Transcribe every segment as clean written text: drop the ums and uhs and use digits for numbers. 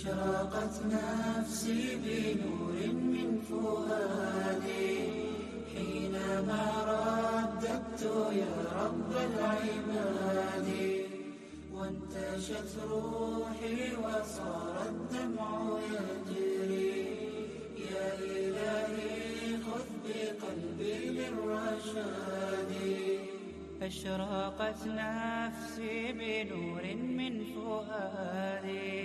أشرقت نفسي بنور من فؤادي حينما رددت يا رب العباد وانتشت روحي وصار الدمع يجري يا إلهي خذ بقلبي للرشاد أشرقت نفسي بنور من فؤادي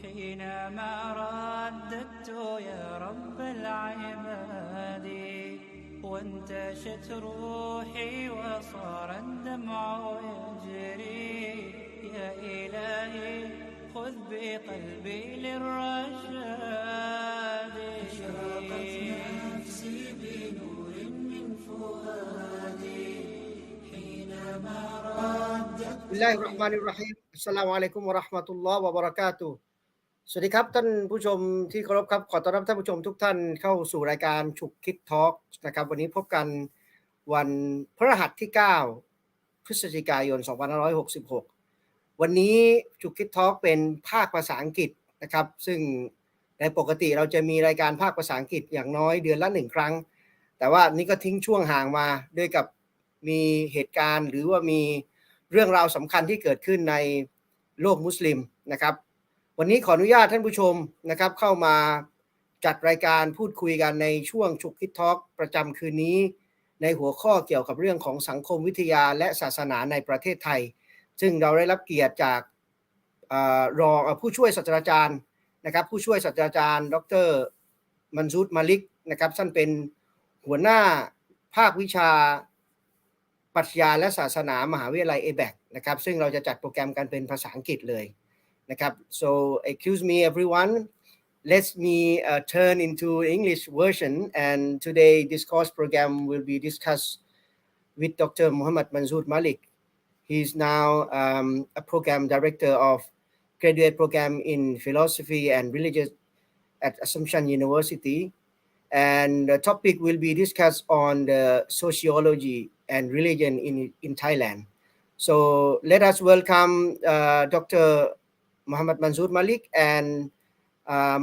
حينما رددت يا رب العباد وانتشت روحي وصار الدمع يجري يا إلهي خذ بقلبي للرشاد أشرقت نفسي بنور من فؤادي حينما رددت بسم الله الرحمن الرحيم السلام عليكم ورحمة الله وبركاته สวัสดีครับท่านผู้ชมที่เคารพครับขอต้อนรับท่านผู้ชมทุกท่านเข้าสู่รายการฉุกคิดทอล์กนะครับวันนี้พบกันวันพฤหัสที่9พฤศจิกายน2566วันนี้ฉุกคิดทอล์กเป็นภาคภาษาอังกฤษนะครับซึ่งในปกติเราจะมีรายการภาคภาษาอังกฤษอย่างน้อยเดือนละ1ครั้งแต่ว่านี่ก็ทิ้งช่วงห่างมาด้วยกับมีเหตุการณ์หรือว่ามีเรื่องราวสำคัญที่เกิดขึ้นในโลกมุสลิมนะครับวันนี้ขออนุญาตท่านผู้ชมนะครับเข้ามาจัดรายการพูดคุยกันในช่วงฉุกคิดทอล์กประจำคืนนี้ในหัวข้อเกี่ยวกับเรื่องของสังคมวิทยาและศาสนาในประเทศไทยซึ่งเราได้รับเกียรติจากรองผู้ช่วยศาสตราจารย์นะครับผู้ช่วยศาสตราจารย์ดร.มันซูร มาลิกนะครับท่านเป็นหัวหน้าภาควิชาปรัชญาและศาสนามหาวิทยาลัย ABAC นะครับซึ่งเราจะจัดโปรแกรมกันเป็นภาษาอังกฤษเลยนะครับ so excuse me everyone let me turn into English version and today this course program will be discussed with Dr. Manzoor Malik. He is now a program director of graduate program in philosophy and religion at Assumption University, and the topic will be discussed on the sociology and religion in Thailand. So let us welcome Dr. Manzoor Malik and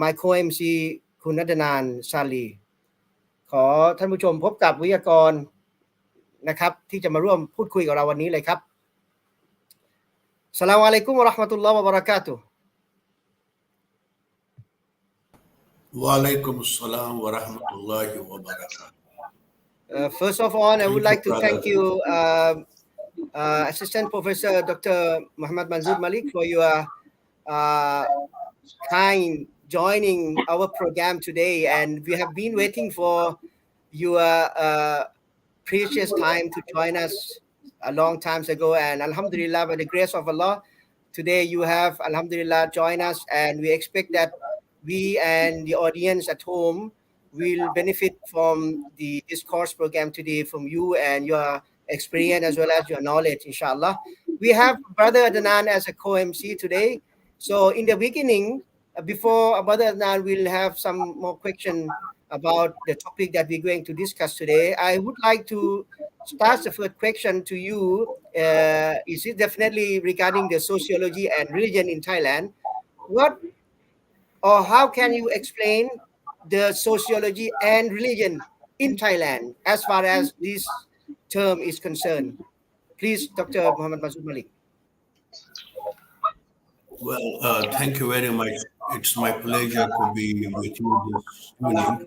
my co-MC คุณนัดนานซาลีขอท่านผู้ชมพบกับวิทยากรนะครับที่จะมาร่วมพูดคุยกับเราวันนี้เลยครับอัสสลามุอะลัยกุมวะเราะห์มะตุลลอฮ์วะบะเราะกาตุฮ์ Walaikum assalam wa rahmatullahi wa barakatuh. First of all, I would like to thank you, Assistant Professor Dr. Manzoor Malik, for your kind joining our program today. And we have been waiting for your precious time to join us a long time ago. And Alhamdulillah, by the grace of Allah, today you have, Alhamdulillah, joined us. And we expect that we and the audience at home will benefit from the discourse program today from you and your experience as well as your knowledge, inshallah. We have Brother Adnan as a co-MC today. So in the beginning, before Brother Adnan will have some more questions about the topic that we're going to discuss today, I would like to start the first question to you. Is it definitely regarding the sociology and religion in Thailand? What or how can you explain the sociology and religion in Thailand as far as this term is concerned? Please, Dr. Manzoor Malik. Well, thank you very much. It's my pleasure to be with you this evening.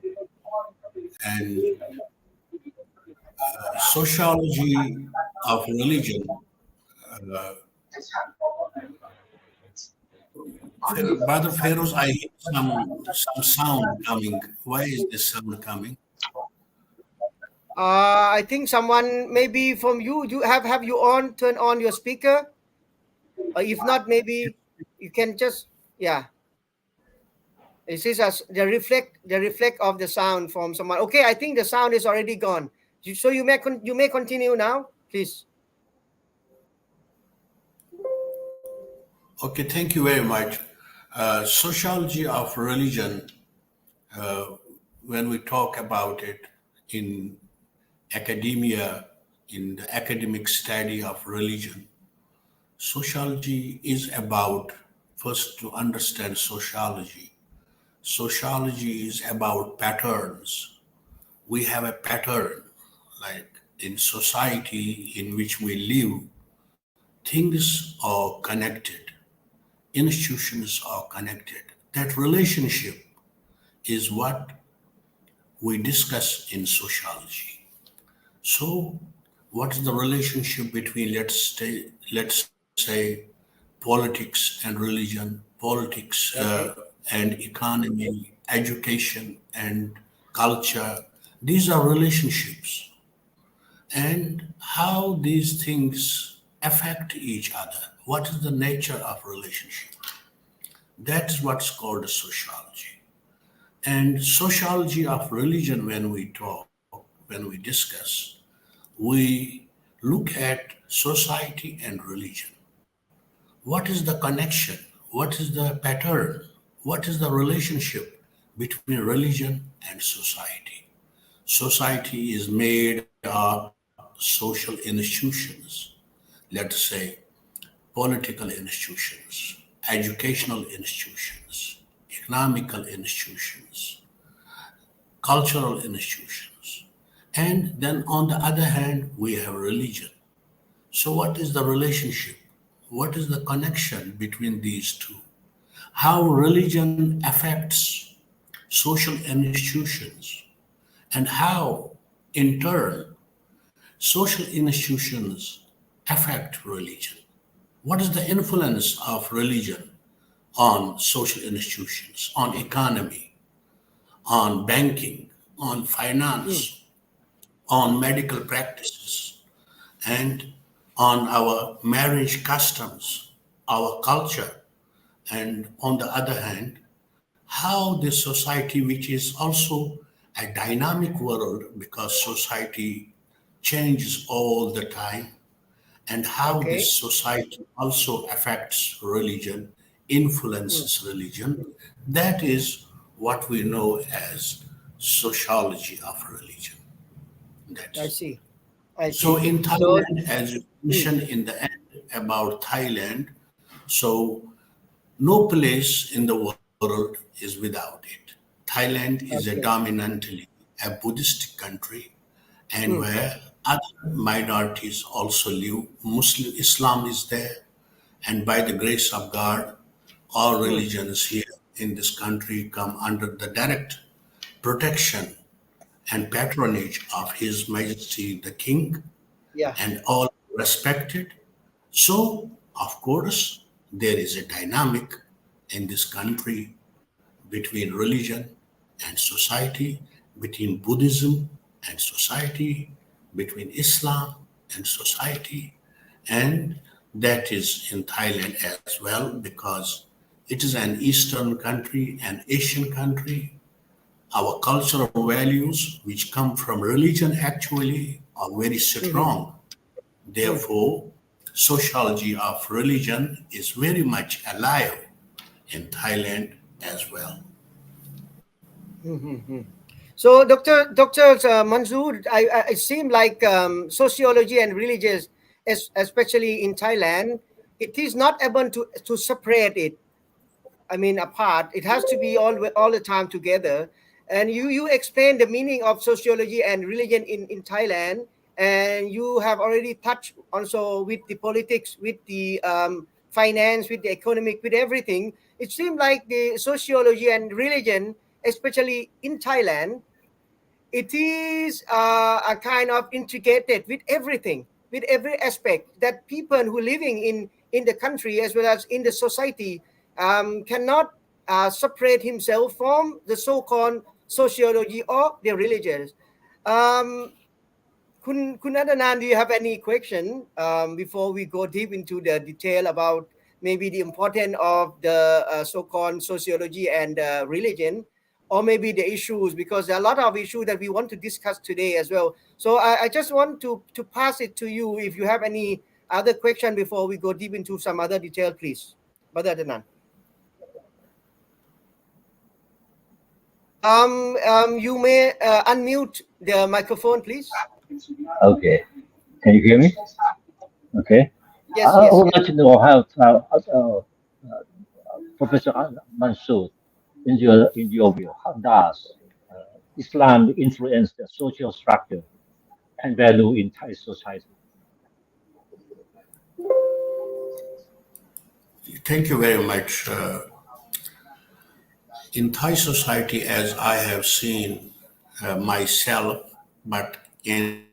And sociology of religion. Brother Feroz, I hear some sound coming. Why is this sound coming? I think someone maybe from you. You have you turn on your speaker? Or if not, maybe you can just This is the reflect of the sound from someone. Okay, I think the sound is already gone. So you may continue now, please. Okay, thank you very much. Sociology of religion, when we talk about it in academia, in the academic study of religion, sociology is about first to understand sociology. Sociology is about patterns. We have a pattern, like in society in which we live, things are connected, institutions are connected. That relationship is what we discuss in sociology. So, what is the relationship between, let's say, politics and religion, politics and economy, education and culture? These are relationships. And how these things affect each other. What is the nature of relationship? That's what's called sociology. And sociology of religion, when we discuss, we look at society and religion. What is the connection? What is the pattern? What is the relationship between religion and society? Society is made of social institutions, let's say political institutions, educational institutions, economical institutions, cultural institutions. And then on the other hand, we have religion. So what is the relationship? What is the connection between these two? How religion affects social institutions, and how, in turn, social institutions affect religion. What is the influence of religion on social institutions, on economy, on banking, on finance, on medical practices, and on our marriage customs, our culture, and on the other hand, how this society, which is also a dynamic world because society changes all the time, and how this society also affects religion, influences religion. That is what we know as sociology of religion. I see. So in Thailand, as you mentioned in the end about Thailand, so no place in the world is without it. Thailand is a dominantly a Buddhist country, and where other minorities also live. Muslim Islam is there, and by the grace of God, all religions here in this country come under the direct protection and patronage of His Majesty the King, and all respected. So, of course, there is a dynamic in this country between religion and society, between Buddhism and society, between Islam and society, and that is in Thailand as well, because it is an Eastern country, an Asian country. Our cultural values, which come from religion, actually are very strong. Therefore, sociology of religion is very much alive in Thailand as well. So, Dr. Manzoor, it seemed like sociology and religion, especially in Thailand, it is not able to separate it. I mean, apart. It has to be all the time together. And you explained the meaning of sociology and religion in Thailand, and you have already touched also with the politics, with the finance, with the economic, with everything. It seemed like the sociology and religion, especially in Thailand, it is a kind of integrated with everything, with every aspect that people who are living in the country as well as in the society cannot separate himself from the so-called sociology or the religions. Kun Adnan, do you have any question before we go deep into the detail about maybe the importance of the so-called sociology and religion, or maybe the issues, because there are a lot of issues that we want to discuss today as well. So I just want to pass it to you if you have any other question before we go deep into some other detail, please. Brother Adnan. You may unmute the microphone, please. Okay. Can you hear me? Okay. Yes, I would like to know how Professor Manzoor, in your view, how does Islam influence the social structure and value in Thai society? Thank you very much. In Thai society, as I have seen myself, but in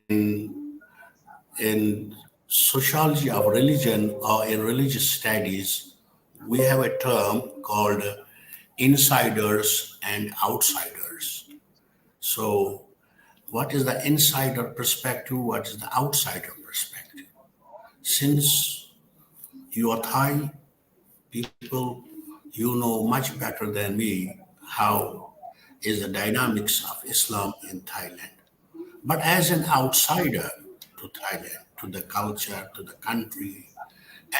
sociology of religion or in religious studies, we have a term called insiders and outsiders. So, what is the insider perspective? What is the outsider perspective? Since you are Thai people, you know much better than me how is the dynamics of Islam in Thailand. But as an outsider to Thailand, to the culture, to the country,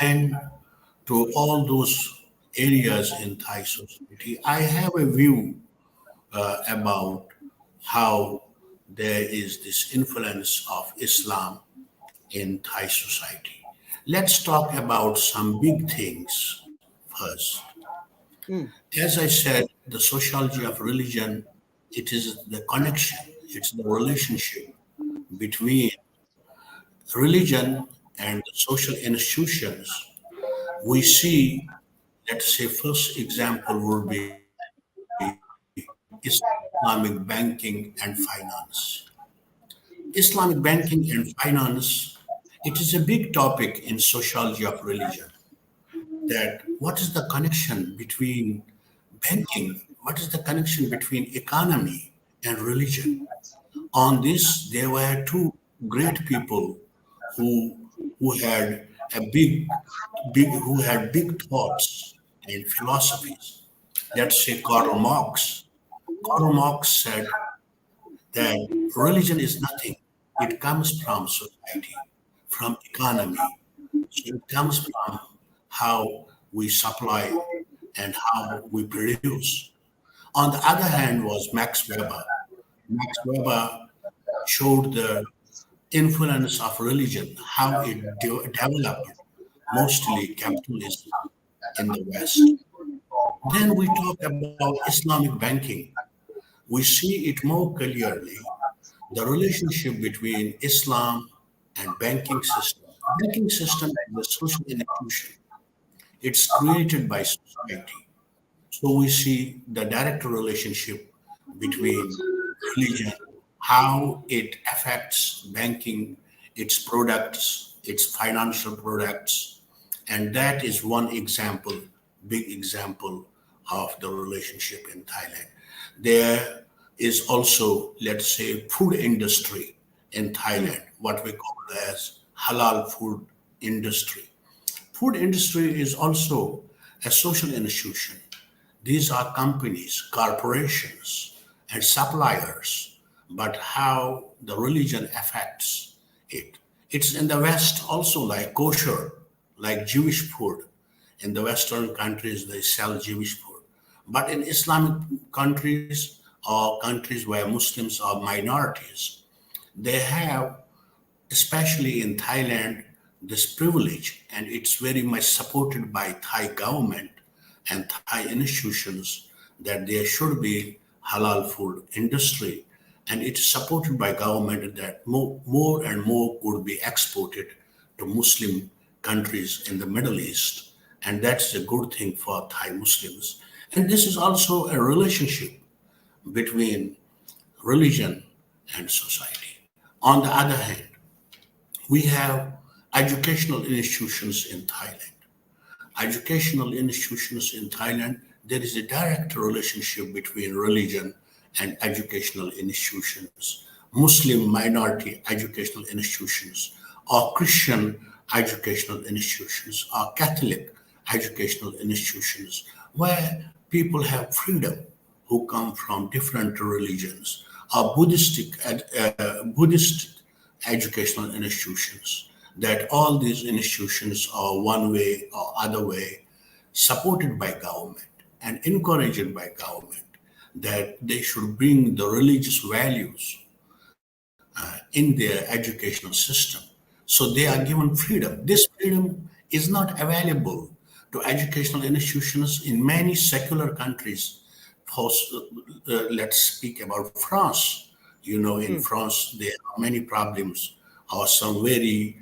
and to all those areas in Thai society, I have a view about how there is this influence of Islam in Thai society. Let's talk about some big things first. As I said, the sociology of religion, it is the connection, it's the relationship between religion and the social institutions. We see, let's say, first example would be Islamic banking and finance. Islamic banking and finance, it is a big topic in sociology of religion. That what is the connection between banking, what is the connection between economy and religion? On this, there were two great people who had big thoughts and philosophies. Let's say Karl Marx. Karl Marx said that religion is nothing. It comes from society, from economy. So it comes from how we supply and how we produce. On the other hand was Max Weber. Max Weber showed the influence of religion, how it developed mostly capitalism in the West. Then we talk about Islamic banking. We see it more clearly, the relationship between Islam and banking system. Banking system is a social institution. It's created by society. So we see the direct relationship between religion, how it affects banking, its products, its financial products. And that is one example, big example of the relationship in Thailand. There is also, let's say, food industry in Thailand, what we call as halal food industry. Food industry is also a social institution. These are companies, corporations, and suppliers, but how the religion affects it. It's in the West also like kosher, like Jewish food. In the Western countries, they sell Jewish food. But in Islamic countries or countries where Muslims are minorities, they have, especially in Thailand, this privilege, and it's very much supported by Thai government and Thai institutions that there should be halal food industry, and it's supported by government that more and more could be exported to Muslim countries in the Middle East, and that's a good thing for Thai Muslims. And this is also a relationship between religion and society. On the other hand, we have educational institutions in Thailand. Educational institutions in Thailand, there is a direct relationship between religion and educational institutions, Muslim minority educational institutions, or Christian educational institutions, or Catholic educational institutions, where people have freedom who come from different religions, or Buddhist educational institutions, that all these institutions are one way or other way supported by government and encouraged by government, that they should bring the religious values in their educational system. So they are given freedom. This freedom is not available to to educational institutions in many secular countries. Let's speak about France. In France, there are many problems, or some very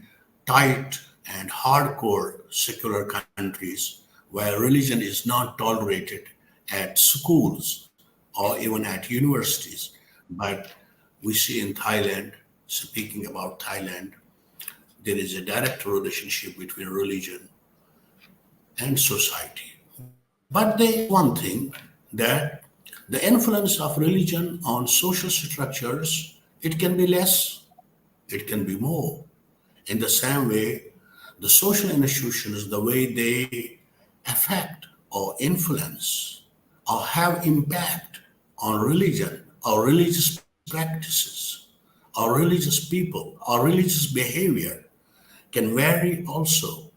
tight and hardcore secular countries where religion is not tolerated at schools or even at universities. But we see in Thailand, speaking about Thailand, there is a direct relationship between religion and society. But there is one thing, that the influence of religion on social structures, it can be less, it can be more. In the same way, the social institutions, the way they affect or influence or have impact on religion or religious practices or religious people or religious behavior can vary also.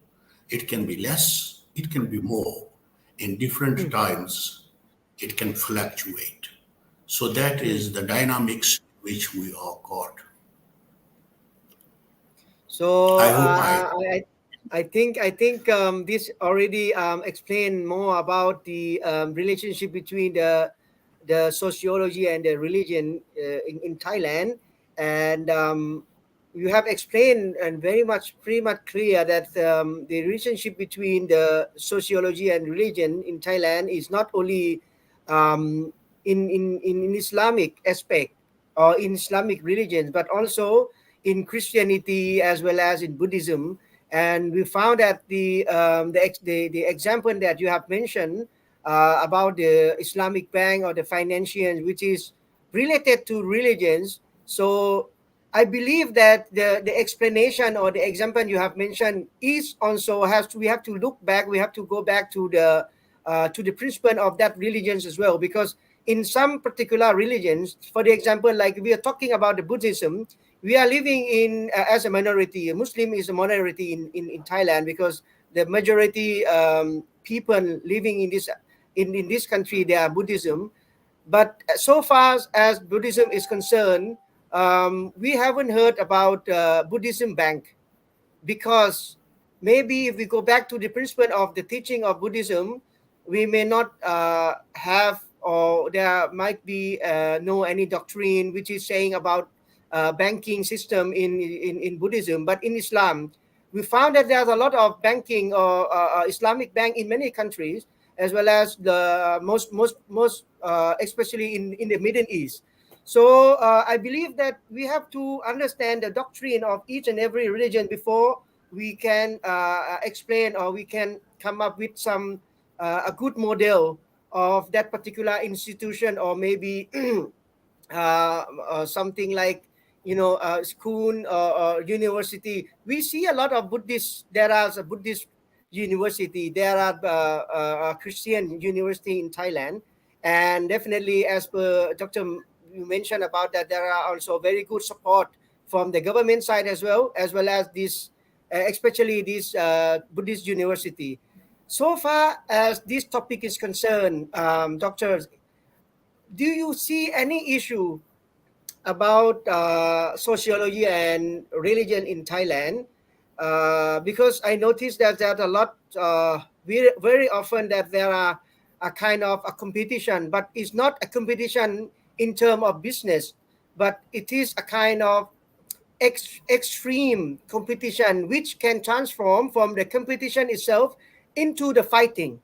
It can be less, it can be more. In different times, it can fluctuate. So that is the dynamics which we are caught. So I hope I think this already explained more about the relationship between the sociology and the religion in Thailand, and you have explained and pretty much clear that the relationship between the sociology and religion in Thailand is not only in Islamic aspect or in Islamic religions, but also in Christianity as well as in Buddhism. And we found that the example that you have mentioned about the Islamic bank or the financiers, which is related to religions. So I believe that the explanation or the example you have mentioned is also we have to look back. We have to go back to the principle of that religions as well, because in some particular religions, for the example, like we are talking about the Buddhism, we are living in as a minority. A Muslim is a minority in Thailand, because the majority people living in this country, they are Buddhism. But so far as Buddhism is concerned, we haven't heard about Buddhism Bank, because maybe if we go back to the principle of the teaching of Buddhism, we may not have, or there might be no any doctrine which is saying about banking system in Buddhism. But in Islam, we found that there's a lot of banking or Islamic bank in many countries, as well as the most especially in the Middle East. So I believe that we have to understand the doctrine of each and every religion before we can explain, or we can come up with some a good model of that particular institution, or maybe something like school or university. We see a lot of Buddhist. There are a Buddhist university. There are Christian university in Thailand, and definitely, as per Dr. You mentioned about that, there are also very good support from the government side as well as this, especially this Buddhist university. So far as this topic is concerned, Doctor, do you see any issue about sociology and religion in Thailand? Because I noticed that there's a lot, very often that there are a kind of a competition, but it's not a competition in terms of business, but it is a kind of extreme competition which can transform from the competition itself into the fighting.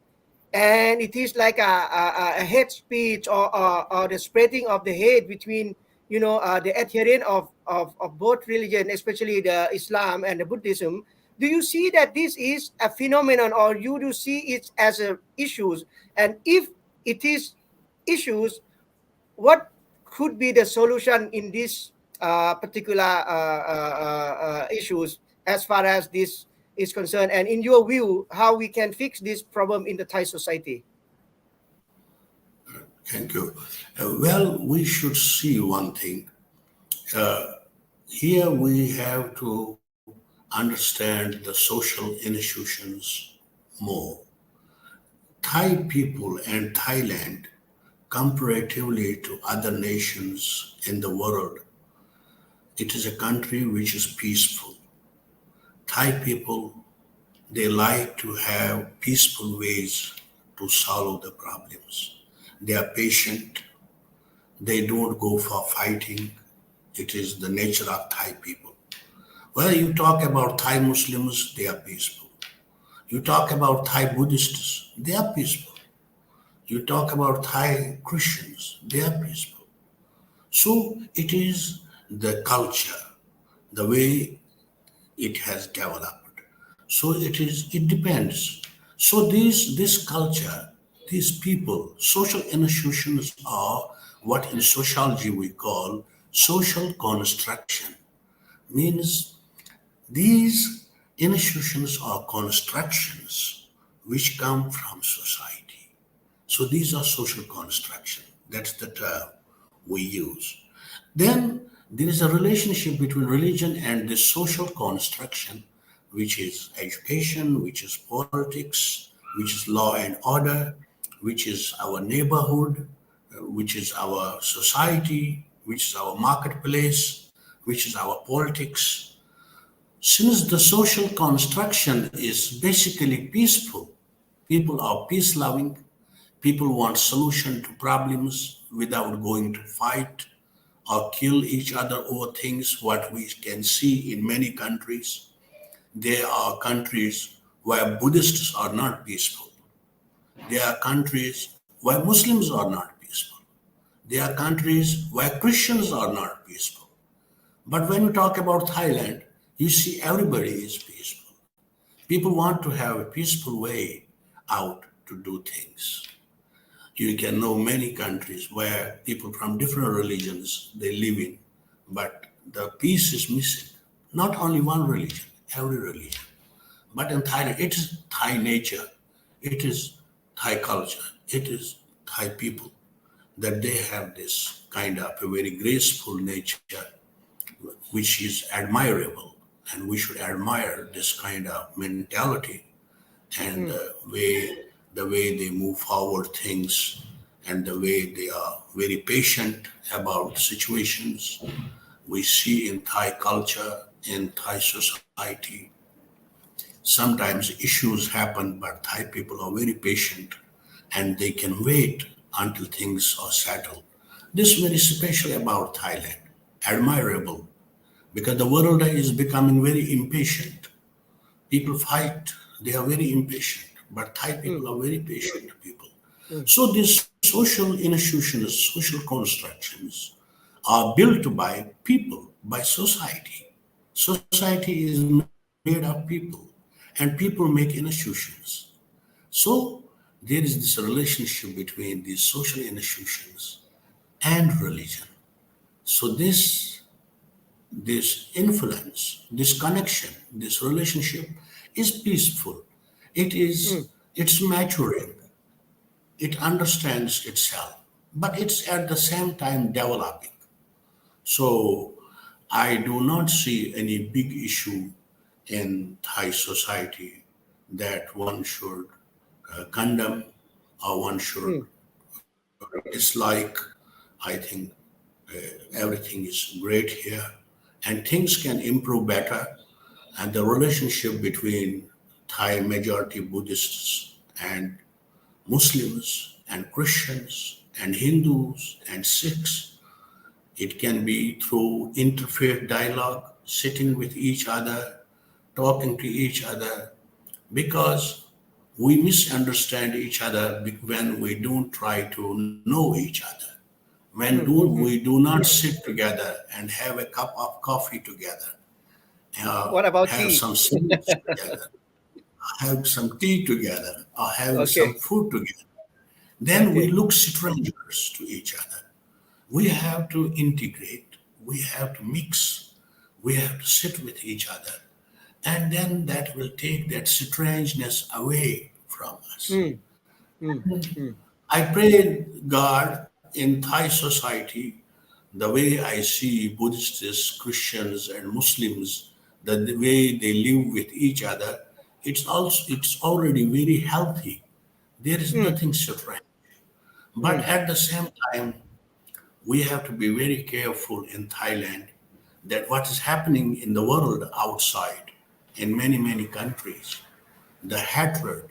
And it is like a hate speech or the spreading of the hate between the adherent of both religion, especially the Islam and the Buddhism. Do you see that this is a phenomenon, or you do see it as a issues? And if it is issues, what could be the solution in this particular issues as far as this is concerned? And in your view, how we can fix this problem in the Thai society? Thank you. Well, we should see one thing. Here we have to understand the social institutions more. Thai people and Thailand, comparatively to other nations in the world, it is a country which is peaceful. Thai people, they like to have peaceful ways to solve the problems. They are patient. They don't go for fighting. It is the nature of Thai people. Well, you talk about Thai Muslims, they are peaceful. You talk about Thai Buddhists, they are peaceful. You talk about Thai Christians, they are peaceful. So it is the culture, the way it has developed. So it depends. So this culture, these people, social institutions are what in sociology we call social construction. Means these institutions are constructions which come from society. So these are social construction. That's the term we use. Then there is a relationship between religion and this social construction, which is education, which is politics, which is law and order, which is our neighborhood, which is our society, which is our marketplace, which is our politics. Since the social construction is basically peaceful, people are peace-loving, people want solution to problems without going to fight or kill each other over things, what we can see in many countries. There are countries where Buddhists are not peaceful. There are countries where Muslims are not peaceful. There are countries where Christians are not peaceful. But when you talk about Thailand, you see everybody is peaceful. People want to have a peaceful way out to do things. You can know many countries where people from different religions, they live in, but the peace is missing. Not only one religion, every religion. But in Thailand, it is Thai nature, it is Thai culture, it is Thai people, that they have this kind of a very graceful nature, which is admirable. And we should admire this kind of mentality and the way they move forward things and the way they are very patient about situations. We see in Thai culture, in Thai society, sometimes issues happen, but Thai people are very patient and they can wait until things are settled. This is very special about Thailand, admirable, because the world is becoming very impatient. People fight, they are very impatient, but Thai people are very patient people. So these social institutions, social constructions are built by people, by society. Society is made of people, and people make institutions. So there is this relationship between these social institutions and religion. So this influence, this connection, this relationship is peaceful. It's maturing. It understands itself, but it's at the same time developing. So I do not see any big issue in Thai society that one should condemn or one should dislike. I think everything is great here and things can improve better. And the relationship between Thai majority Buddhists and Muslims and Christians and Hindus and Sikhs, it can be through interfaith dialogue, sitting with each other, talking to each other, because we misunderstand each other when we don't try to know each other. When we do not sit together and have a cup of coffee together, What about have tea? some snacks together, have some tea together, or have some food together, then we look strangers to each other. We have to integrate, we have to mix, we have to sit with each other, and then that will take that strangeness away from us. I pray God in Thai society, the way I see Buddhists, Christians, and Muslims, the way they live with each other, it's already very healthy. There is nothing strange. But at the same time, we have to be very careful in Thailand that what is happening in the world outside, in many, many countries, the hatred,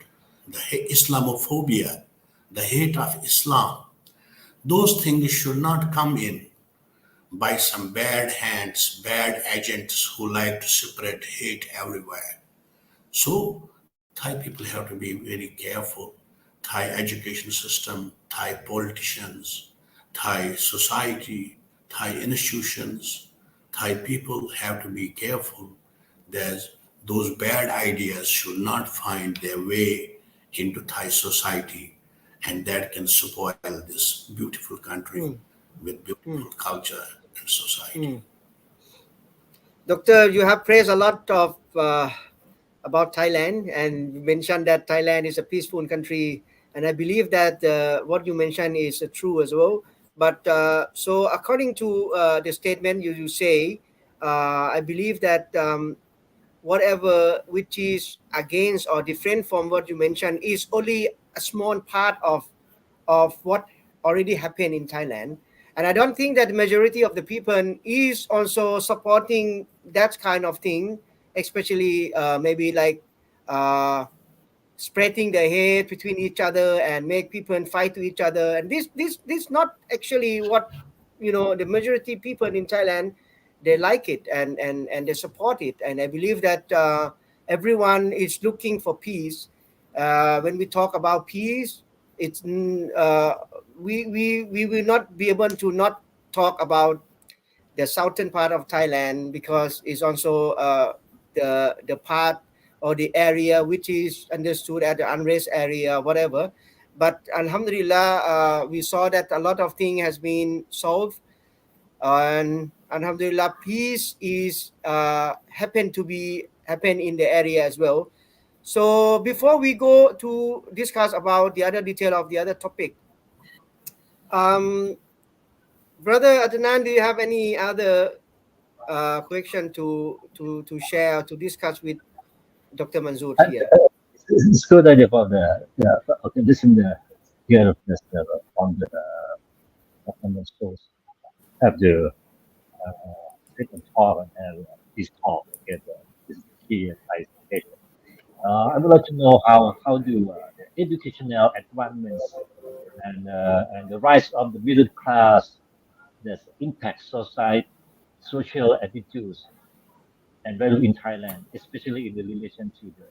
the Islamophobia, the hate of Islam, those things should not come in by some bad hands, bad agents who like to spread hate everywhere. So Thai people have to be very careful. Thai education system, Thai politicians, Thai society, Thai institutions, Thai people have to be careful that those bad ideas should not find their way into Thai society, and that can spoil this beautiful country with beautiful culture and society. Doctor, you have praised a lot of about Thailand, and you mentioned that Thailand is a peaceful country, and I believe that what you mentioned is true as well. But so according to the statement you say, I believe that whatever which is against or different from what you mentioned is only a small part of what already happened in Thailand. And I don't think that the majority of the people is also supporting that kind of thing, especially maybe like spreading the hate between each other and make people fight to each other. And this not actually what, the majority people in Thailand, they like it and they support it. And I believe that everyone is looking for peace. When we talk about peace, it's we will not be able to not talk about the southern part of Thailand, because it's also the part or the area which is understood as the unrest area, whatever. But alhamdulillah, we saw that a lot of things has been solved, and alhamdulillah, peace is happen in the area as well. So before we go to discuss about the other detail of the other topic, Brother Adnan, do you have any other question to share, to discuss with Dr. Manzoor here? It's good idea for the listener here of this on the source have the second talk and have this talk together. This is key education. I would like to know how do the educational advancements and the rise of the middle class that impact social attitudes and value in Thailand, especially in the relation to the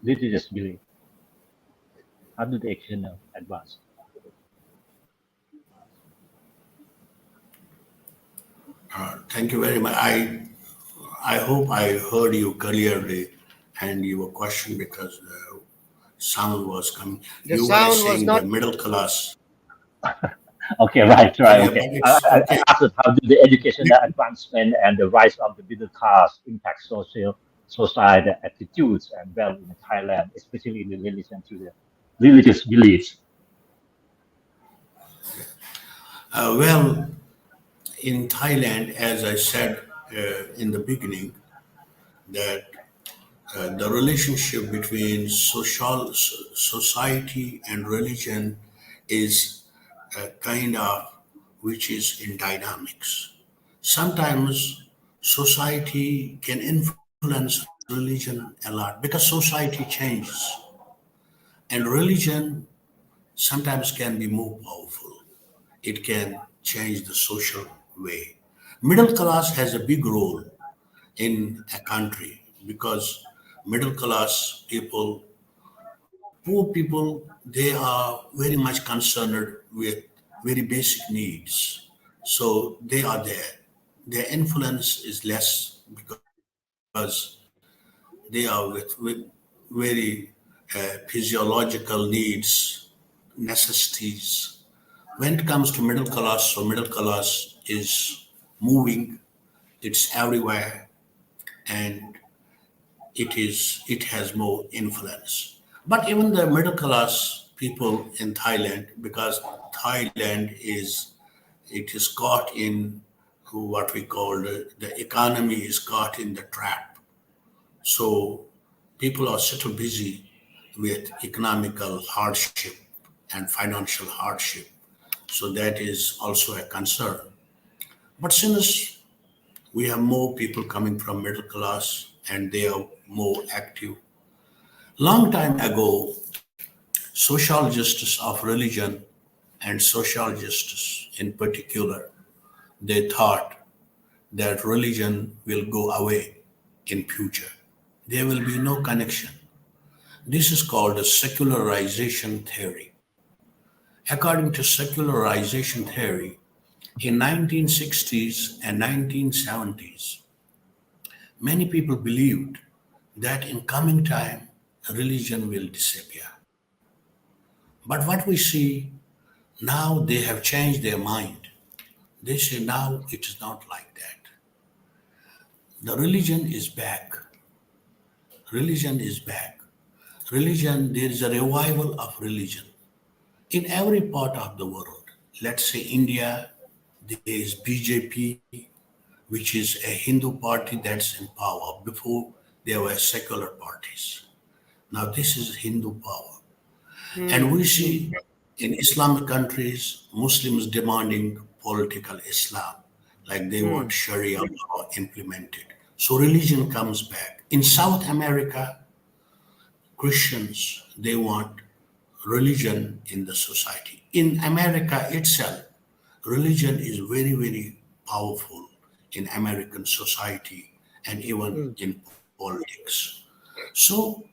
religious belief. How do the educational advance? Thank you very much. I hope I heard you clearly and your question, because the sound was coming. You were saying the middle class. Okay, right. Yeah, Okay. I asked how do the educational advancement and the rise of the middle class impact society attitudes and value in Thailand, especially in relation to the religious beliefs. Well, in Thailand, as I said in the beginning, that the relationship between society and religion is kind of which is in dynamics. Sometimes society can influence religion a lot because society changes, and religion sometimes can be more powerful. It can change the social way. Middle class has a big role in a country because middle class people, poor people, they are very much concerned with very basic needs. So they are there. Their influence is less because they are with very physiological needs, necessities. When it comes to middle class, so middle class is moving, it's everywhere, and it has more influence. But even the middle class people in Thailand, because Thailand is caught in what we call the economy is caught in the trap. So people are still busy with economical hardship and financial hardship. So that is also a concern. But since we have more people coming from middle class and they are more active, Long time ago, sociologists of religion and sociologists in particular, they thought that religion will go away in future. There will be no connection. This is called a secularization theory. According to secularization theory, in 1960s and 1970s, many people believed that in coming time, religion will disappear. But what we see now, they have changed their mind. They say now it is not like that. The religion is back. Religion is back. Religion, there is a revival of religion. In every part of the world, let's say India, there is BJP, which is a Hindu party that's in power. Before, there were secular parties. Now this is Hindu power. And we see in Islamic countries, Muslims demanding political Islam, like they want Sharia law implemented. So religion comes back. In South America, Christians, they want religion in the society. In America itself, religion is very, very powerful in American society and even in politics. So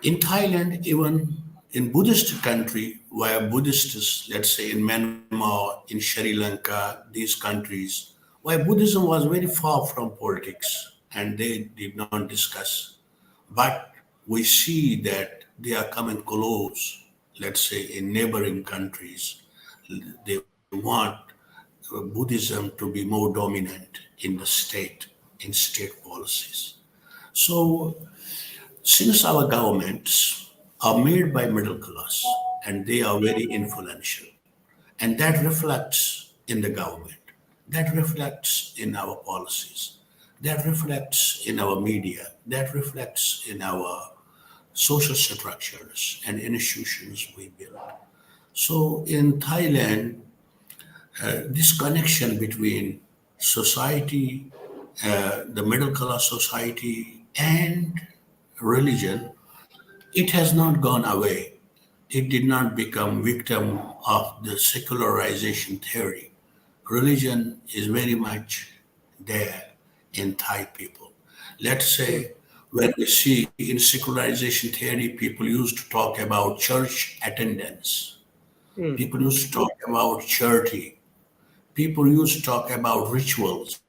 in Thailand, even in Buddhist country, where Buddhists, let's say in Myanmar, in Sri Lanka, these countries, where Buddhism was very far from politics and they did not discuss. But we see that they are coming close, let's say in neighboring countries. They want Buddhism to be more dominant in the state, in state policies. So since our governments are made by middle class and they are very influential, and that reflects in the government, that reflects in our policies, that reflects in our media, that reflects in our social structures and institutions we build. So in Thailand, this connection between society, the middle class society, and religion, it has not gone away. It did not become victim of the secularization theory. Religion is very much there in Thai people. Let's say when we see in secularization theory, people used to talk about church attendance. People used to talk about charity. People used to talk about rituals.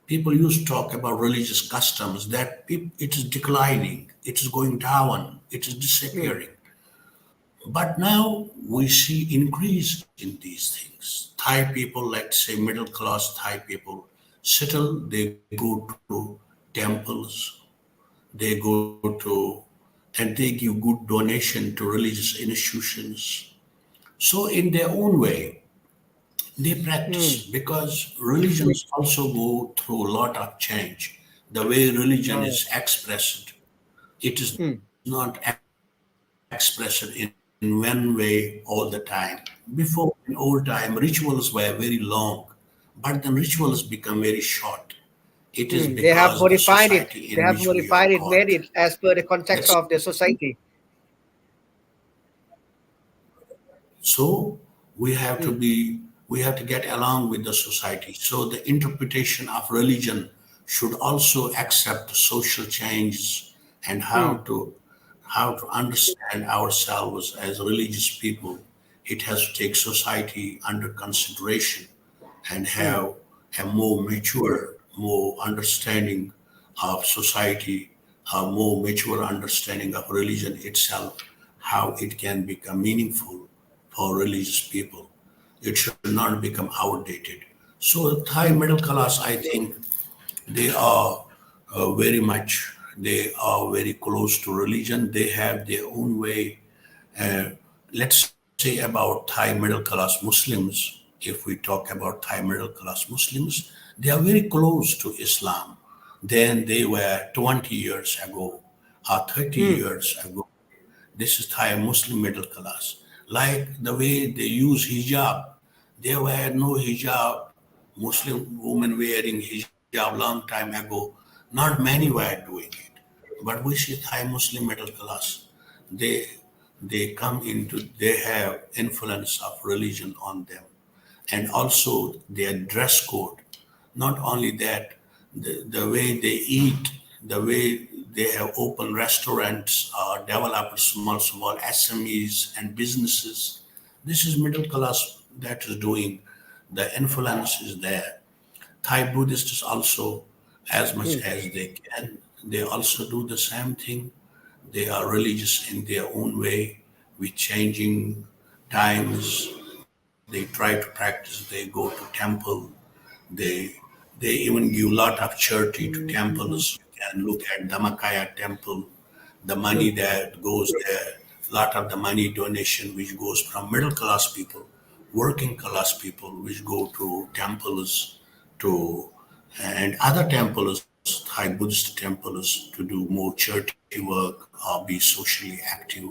People used to talk about religious customs, that it is declining, it is going down, it is disappearing. But now we see increase in these things. Thai people, let's say middle class Thai people, settle, they go to temples, they go to, and they give good donation to religious institutions. So in their own way, they practice because religions also go through a lot of change. The way religion is expressed, it is not expressed in one way all the time. Before, in old time, rituals were very long, but then rituals become very short. It is because they have modified the it. society in They have which we are modified it, caught. made it as per the context of the society. So we have to get along with the society. So the interpretation of religion should also accept social changes and how to understand ourselves as religious people. It has to take society under consideration and have a more mature, more understanding of society, a more mature understanding of religion itself, how it can become meaningful for religious people. It should not become outdated. So Thai middle class, I think they are they are very close to religion. They have their own way. Let's say about Thai middle class Muslims, if we talk about Thai middle class Muslims, they are very close to Islam than they were 20 years ago or 30 years ago. This is Thai Muslim middle class. Like the way they use hijab, there were no hijab, Muslim women wearing hijab long time ago. Not many were doing it. But we see Thai Muslim middle class. They have influence of religion on them. And also their dress code. Not only that, the way they eat, the way they have open restaurants, developed small SMEs and businesses. This is middle class that is doing. The influence is there. Thai Buddhists also, as much as they can, they also do the same thing. They are religious in their own way, with changing times. They try to practice. They go to temple. They even give a lot of charity to temples. You can look at Dhammakaya temple. The money that goes there, a lot of the money donation which goes from middle class people, working class people, which go to temples and other temples, Thai Buddhist temples, to do more charity work or be socially active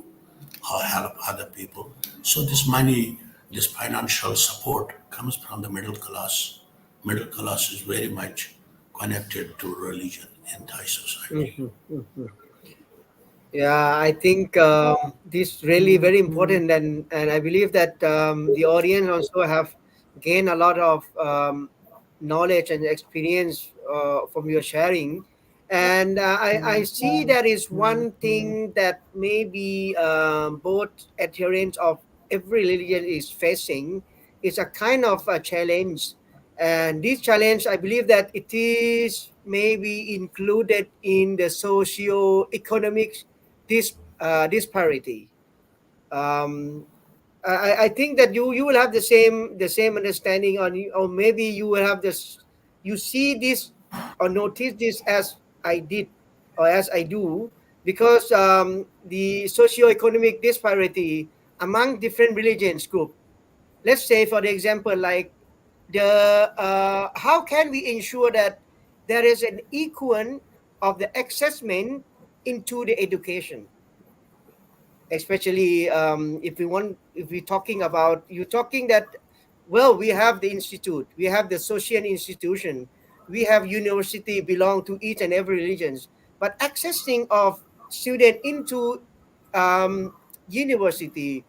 or help other people. So this money, this financial support comes from the middle class. Middle class is very much connected to religion in Thai society. Yeah, I think this really very important, and I believe that the audience also have gained a lot of knowledge and experience from your sharing. And I see there is one thing that maybe both adherents of every religion is facing is a kind of a challenge. And this challenge, I believe that it is maybe included in the socio-economic disparity. I think that you will have the same understanding or maybe you will have this, you see this or notice this as I did or as I do, because the socio-economic disparity among different religions group. Let's say, for the example, like how can we ensure that there is an equal of the assessment into the education, especially if we're talking about, you're talking that, well, we have the institute, we have the social institution, we have university belong to each and every religions, but accessing of student into university,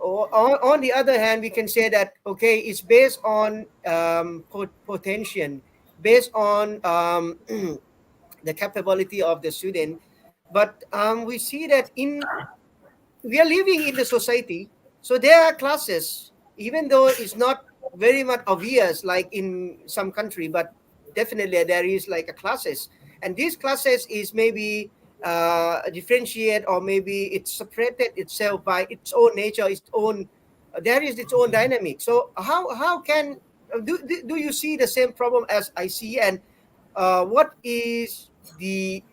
on the other hand, we can say that, okay, it's based on potential, based on the capability of the student. But we see that we are living in the society, so there are classes, even though it's not very much obvious like in some country, but definitely there is like a classes, and these classes is maybe differentiate, or maybe it's separated itself by its own nature, its own there is its own dynamic. So how can do you see the same problem as I see, and what is the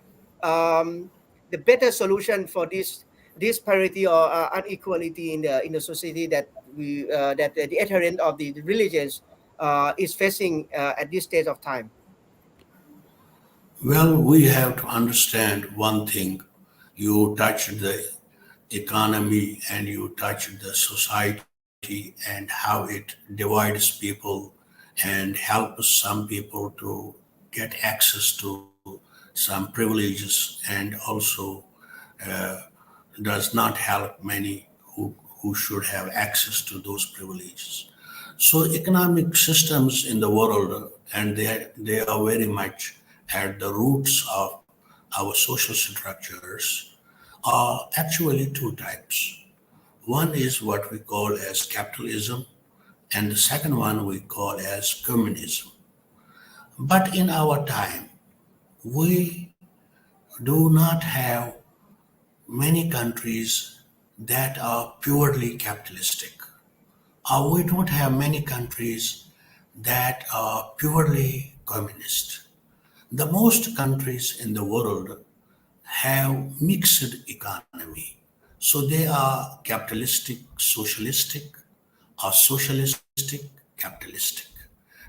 better solution for this disparity or inequality in the society that that the adherent of the religions is facing at this stage of time? Well, we have to understand one thing. You touched the economy and you touched the society and how it divides people and helps some people to get access to some privileges, and also does not help many who should have access to those privileges. So economic systems in the world, and they are very much at the roots of our social structures, are actually two types. One is what we call as capitalism, and the second one we call as communism. But in our time, we do not have many countries that are purely capitalistic. Or we don't have many countries that are purely communist. The most countries in the world have mixed economy. So they are capitalistic, socialistic, or socialistic, capitalistic.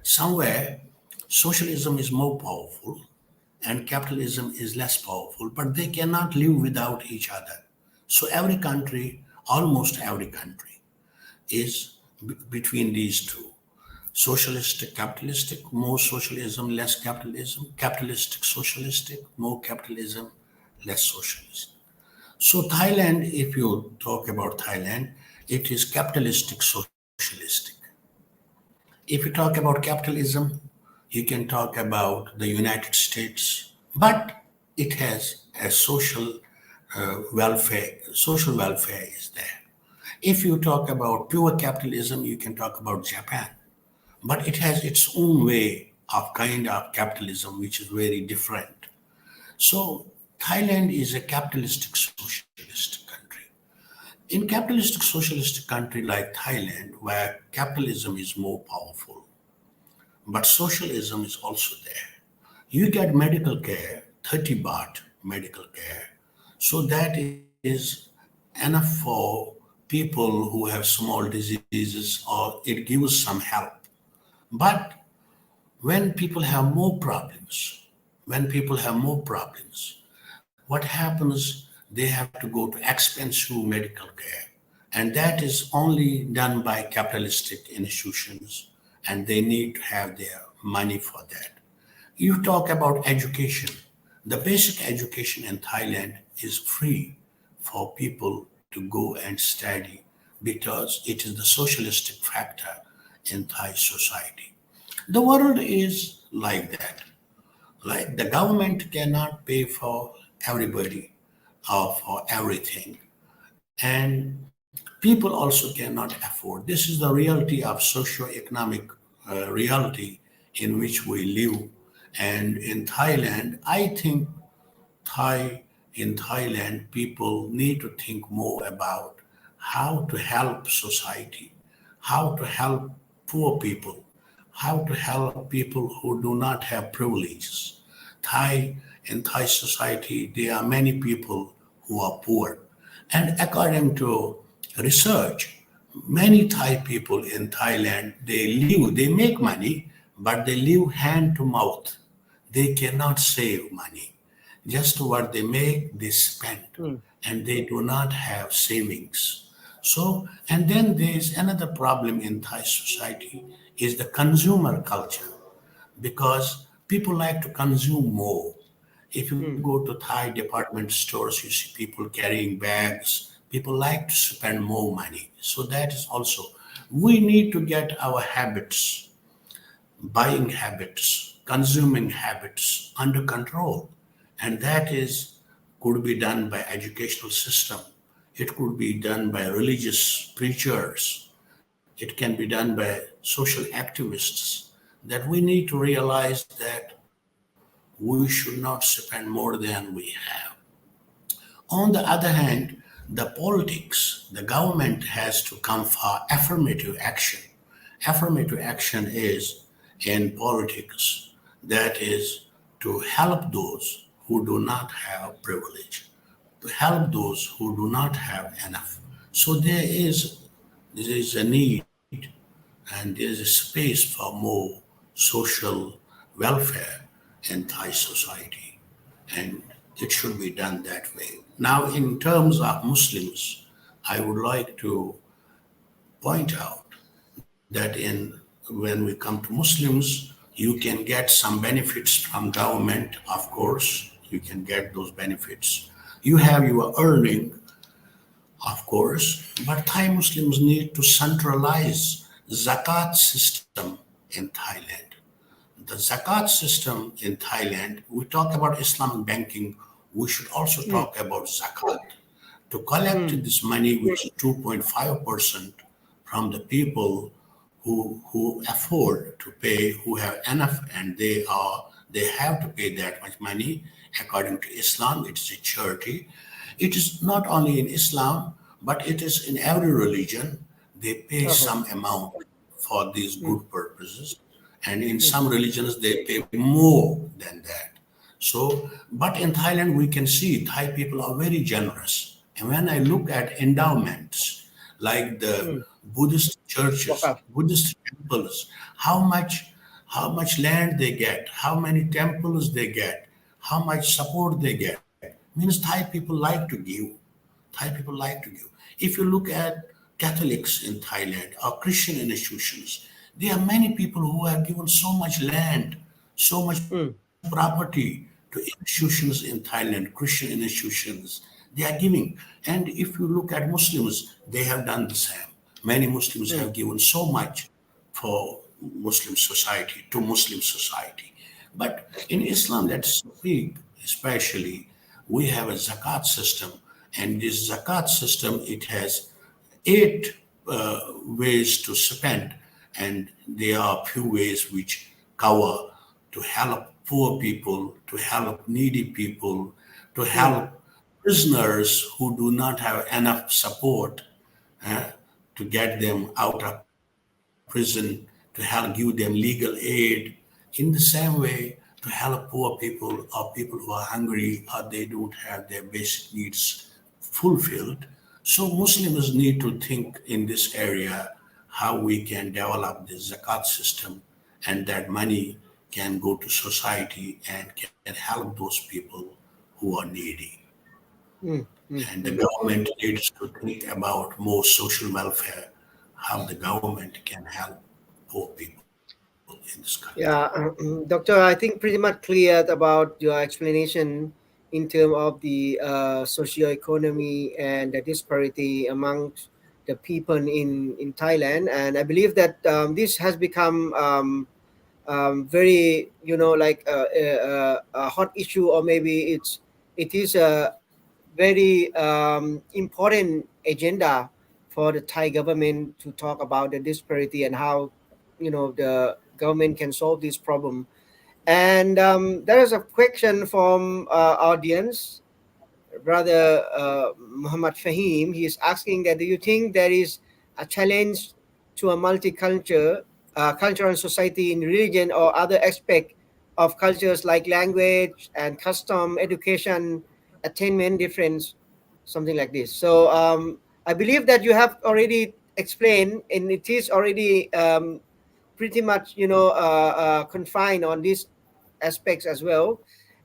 Somewhere, socialism is more powerful and capitalism is less powerful, but they cannot live without each other. So every country, almost every country, is between these two. Socialistic, capitalistic, more socialism, less capitalism, capitalistic, socialistic, more capitalism, less socialist. So Thailand, if you talk about Thailand, it is capitalistic socialistic. If you talk about capitalism, you can talk about the United States, but it has a social welfare. Social welfare is there. If you talk about pure capitalism, you can talk about Japan, but it has its own way of kind of capitalism, which is very different. So Thailand is a capitalistic socialist country. In capitalistic socialist country like Thailand, where capitalism is more powerful, but socialism is also there. You get medical care, 30 baht medical care. So that is enough for people who have small diseases, or it gives some help. But when people have more problems, what happens? They have to go to expensive medical care. And that is only done by capitalistic institutions, and they need to have their money for that. You talk about education. The basic education in Thailand is free for people to go and study because it is the socialistic factor in Thai society. The world is like that. Like the government cannot pay for everybody or for everything. And people also cannot afford. This is the reality of socio-economic reality in which we live. And in Thailand, I think in Thailand, people need to think more about how to help society, how to help poor people, how to help people who do not have privileges. In Thai society, there are many people who are poor. And according to research, many Thai people in Thailand, they make money, but they live hand to mouth. They cannot save money. Just what they make, they spend, and they do not have savings. So, and then there's another problem in Thai society is the consumer culture, because people like to consume more. If you go to Thai department stores, you see people carrying bags. People like to spend more money. So that is also, we need to get our habits, buying habits, consuming habits under control. And that could be done by educational system. It could be done by religious preachers. It can be done by social activists. That we need to realize that we should not spend more than we have. On the other hand, the politics, the government has to come for affirmative action. Affirmative action is in politics, that is to help those who do not have privilege, to help those who do not have enough. So there is a need and there is a space for more social welfare in Thai society, and it should be done that way. Now, in terms of Muslims, I would like to point out that when we come to Muslims, you can get some benefits from government, of course, you can get those benefits. You have your earning, of course, but Thai Muslims need to centralize zakat system in Thailand. The zakat system in Thailand, we talk about Islamic banking, we should also talk about zakat. To collect this money, which is 2.5% from the people who afford to pay, who have enough, and they have to pay that much money. According to Islam, it is a charity. It is not only in Islam, but it is in every religion. They pay some amount for these good purposes. And in some religions, they pay more than that. So, but in Thailand, we can see Thai people are very generous. And when I look at endowments, like the Buddhist churches, Buddhist temples, how much land they get, how many temples they get, how much support they get, means Thai people like to give. Thai people like to give. If you look at Catholics in Thailand or Christian institutions, there are many people who have given so much land, so much property to institutions in Thailand, Christian institutions. They are giving. And if you look at Muslims, they have done the same. Many Muslims have given so much for Muslim society, to Muslim society. But in Islam, let's speak, especially, we have a zakat system. And this zakat system, it has 8 ways to spend. And there are few ways which cover to help poor people, to help needy people, to help prisoners who do not have enough support to get them out of prison, to help give them legal aid. In the same way, to help poor people or people who are hungry or they don't have their basic needs fulfilled. So Muslims need to think in this area how we can develop the zakat system, and that money can go to society and can help those people who are needy. And the government needs to think about more social welfare, how the government can help poor people in this country. Yeah, Doctor, I think pretty much clear about your explanation in terms of the socio-economy and the disparity amongst the people in Thailand. And I believe that this has become very, like a hot issue, or maybe it is a very important agenda for the Thai government to talk about the disparity and how the government can solve this problem. And there is a question from audience, brother Muhammad Fahim. He is asking that, do you think there is a challenge to a multicultural cultural society in religion or other aspect of cultures like language and custom, education, attainment difference, something like this? So I believe that you have already explained, and it is already pretty much confined on these aspects as well.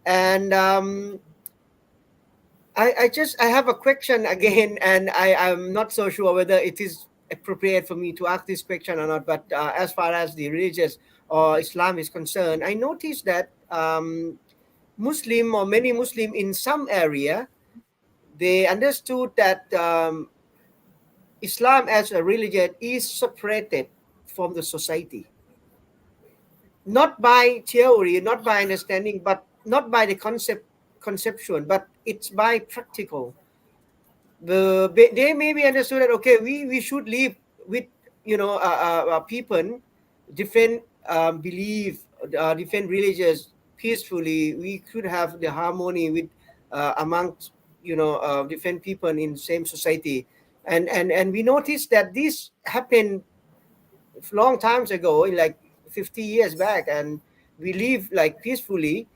And I have a question again, and I'm not so sure whether it is appropriate for me to ask this question or not. But as far as the religious or Islam is concerned, I noticed that Muslim or many Muslim in some area, they understood that Islam as a religion is separated from the society, not by theory, not by understanding, but not by the conception, but it's by practical. They maybe understood that, okay, we should live with people, different belief, different religions peacefully. We could have the harmony with amongst different people in same society, and we noticed that this happened long times ago, like 50 years back, and we live like peacefully.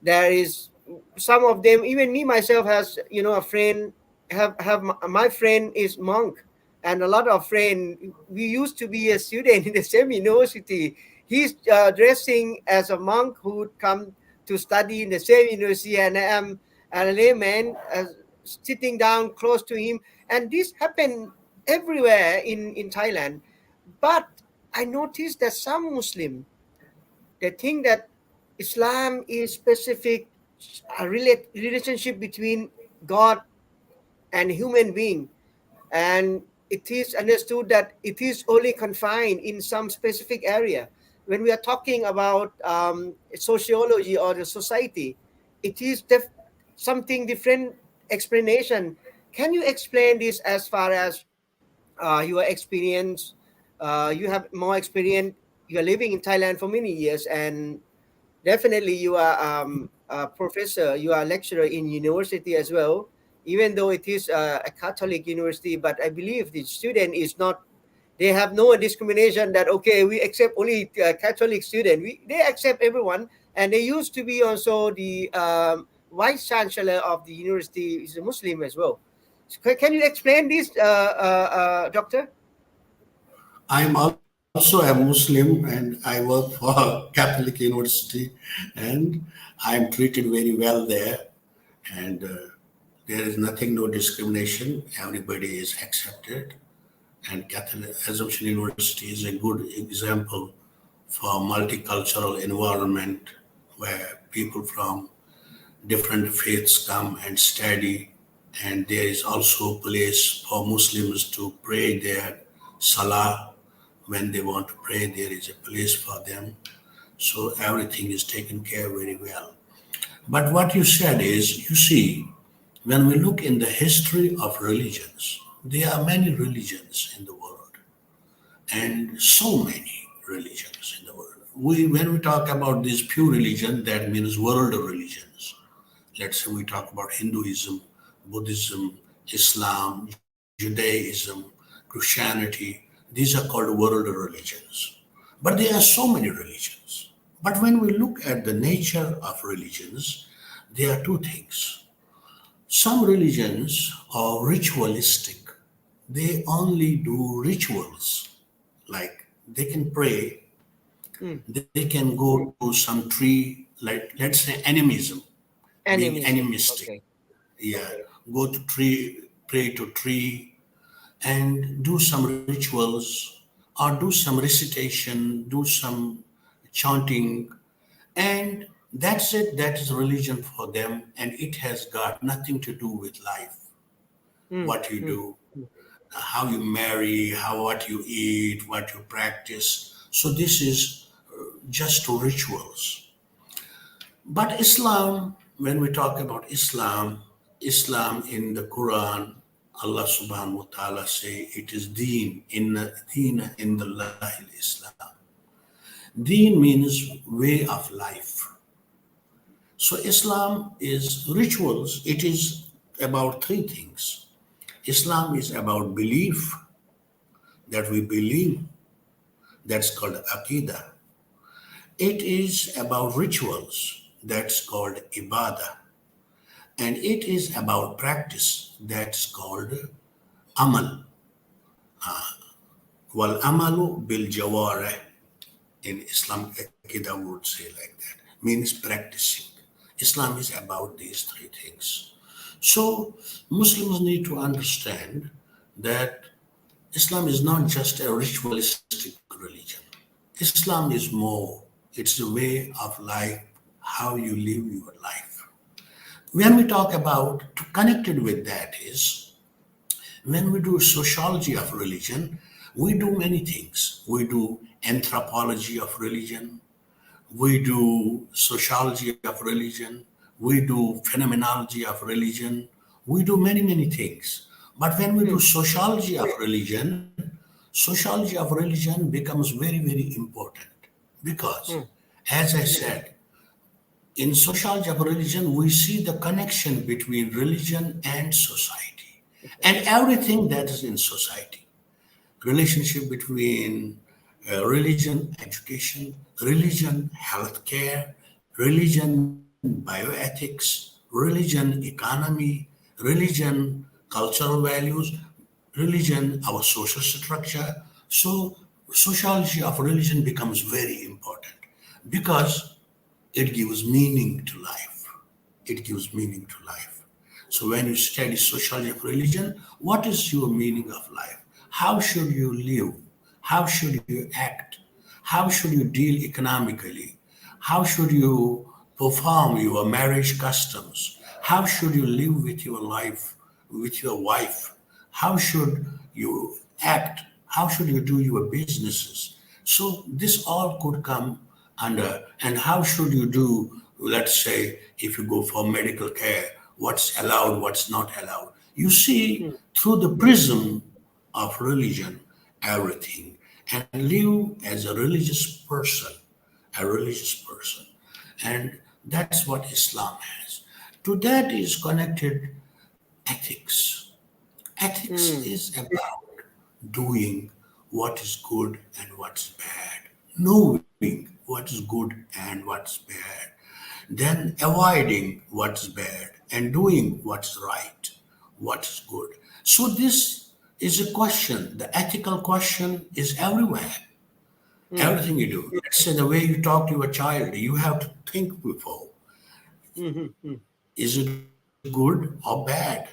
There is some of them, even me myself has a friend, my friend is monk, and a lot of friends, we used to be a student in the same university. He's dressing as a monk who would come to study in the same university, and I am a layman sitting down close to him. And this happened everywhere in Thailand. But I noticed that some Muslim, they think that Islam is specific a relationship between God and human being, and it is understood that it is only confined in some specific area. When we are talking about sociology or the society, it is something different explanation. Can you explain this as far as your experience? You have more experience. You are living in Thailand for many years, and definitely you are a professor, you are a lecturer in university as well, even though it is a Catholic university. But I believe the student is not, they have no discrimination that, okay, we accept only Catholic student. They accept everyone. And they used to be also the vice chancellor of the university is a Muslim as well. So can you explain this, Doctor? I'm also a Muslim, and I work for Catholic University, and I'm treated very well there. And there is nothing, no discrimination. Everybody is accepted. And Catholic Assumption University is a good example for multicultural environment where people from different faiths come and study, and there is also a place for Muslims to pray their salah. When they want to pray, there is a place for them. So everything is taken care very well. But what you said is, you see, when we look in the history of religions, there are many religions in the world, and so many religions in the world. When we talk about this pure religion, that means world religions. Let's say we talk about Hinduism, Buddhism, Islam, Judaism, Christianity. These are called world religions. But there are so many religions. But when we look at the nature of religions, there are two things. Some religions are ritualistic. They only do rituals. Like they can pray, they can go to some tree, like let's say animism. Being animistic. Okay. Yeah. Go to tree, pray to tree, and do some rituals, or do some recitation, do some chanting, and that's it. That is religion for them, and it has got nothing to do with life. What you do, how you marry, what you eat, what you practice. So this is just rituals. But Islam, when we talk about Islam in the Quran, Allah subhanahu wa ta'ala say it is deen, inna deena in the Lahil Islam. Deen means way of life. So Islam is rituals. It is about three things. Islam is about belief, that we believe. That's called aqidah. It is about rituals. That's called ibadah. And it is about practice. That's called amal. Wal amalu bil jawareh. In Islam, aqidah would say like that. Means practicing. Islam is about these three things. So Muslims need to understand that Islam is not just a ritualistic religion. Islam is more. It's a way of life, how you live your life. When we talk about, connected with that is, when we do sociology of religion, we do many things. We do anthropology of religion. We do sociology of religion. We do phenomenology of religion. We do many, many things. But when we do sociology of religion becomes very, very important. Because, as I said, in sociology of religion, we see the connection between religion and society. And everything that is in society. Relationship between religion, education, religion, healthcare, religion, bioethics, religion, economy, religion, cultural values, religion, our social structure. So sociology of religion becomes very important because it gives meaning to life. It gives meaning to life. So when you study sociology of religion, what is your meaning of life? How should you live? How should you act? How should you deal economically? How should you perform your marriage customs? How should you live with your life, with your wife? How should you act? How should you do your businesses? So this all could come under, and how should you do, let's say, if you go for medical care, what's allowed, what's not allowed. You see through the prism of religion, everything, and live as a religious person. And that's what Islam has. To that is connected ethics. Ethics is about doing what is good and what's bad, knowing what is good and what's bad, then avoiding what's bad and doing what's right, what's good. So this is a question. The ethical question is everywhere. Everything you do. Let's say the way you talk to a child, you have to think before. Is it good or bad?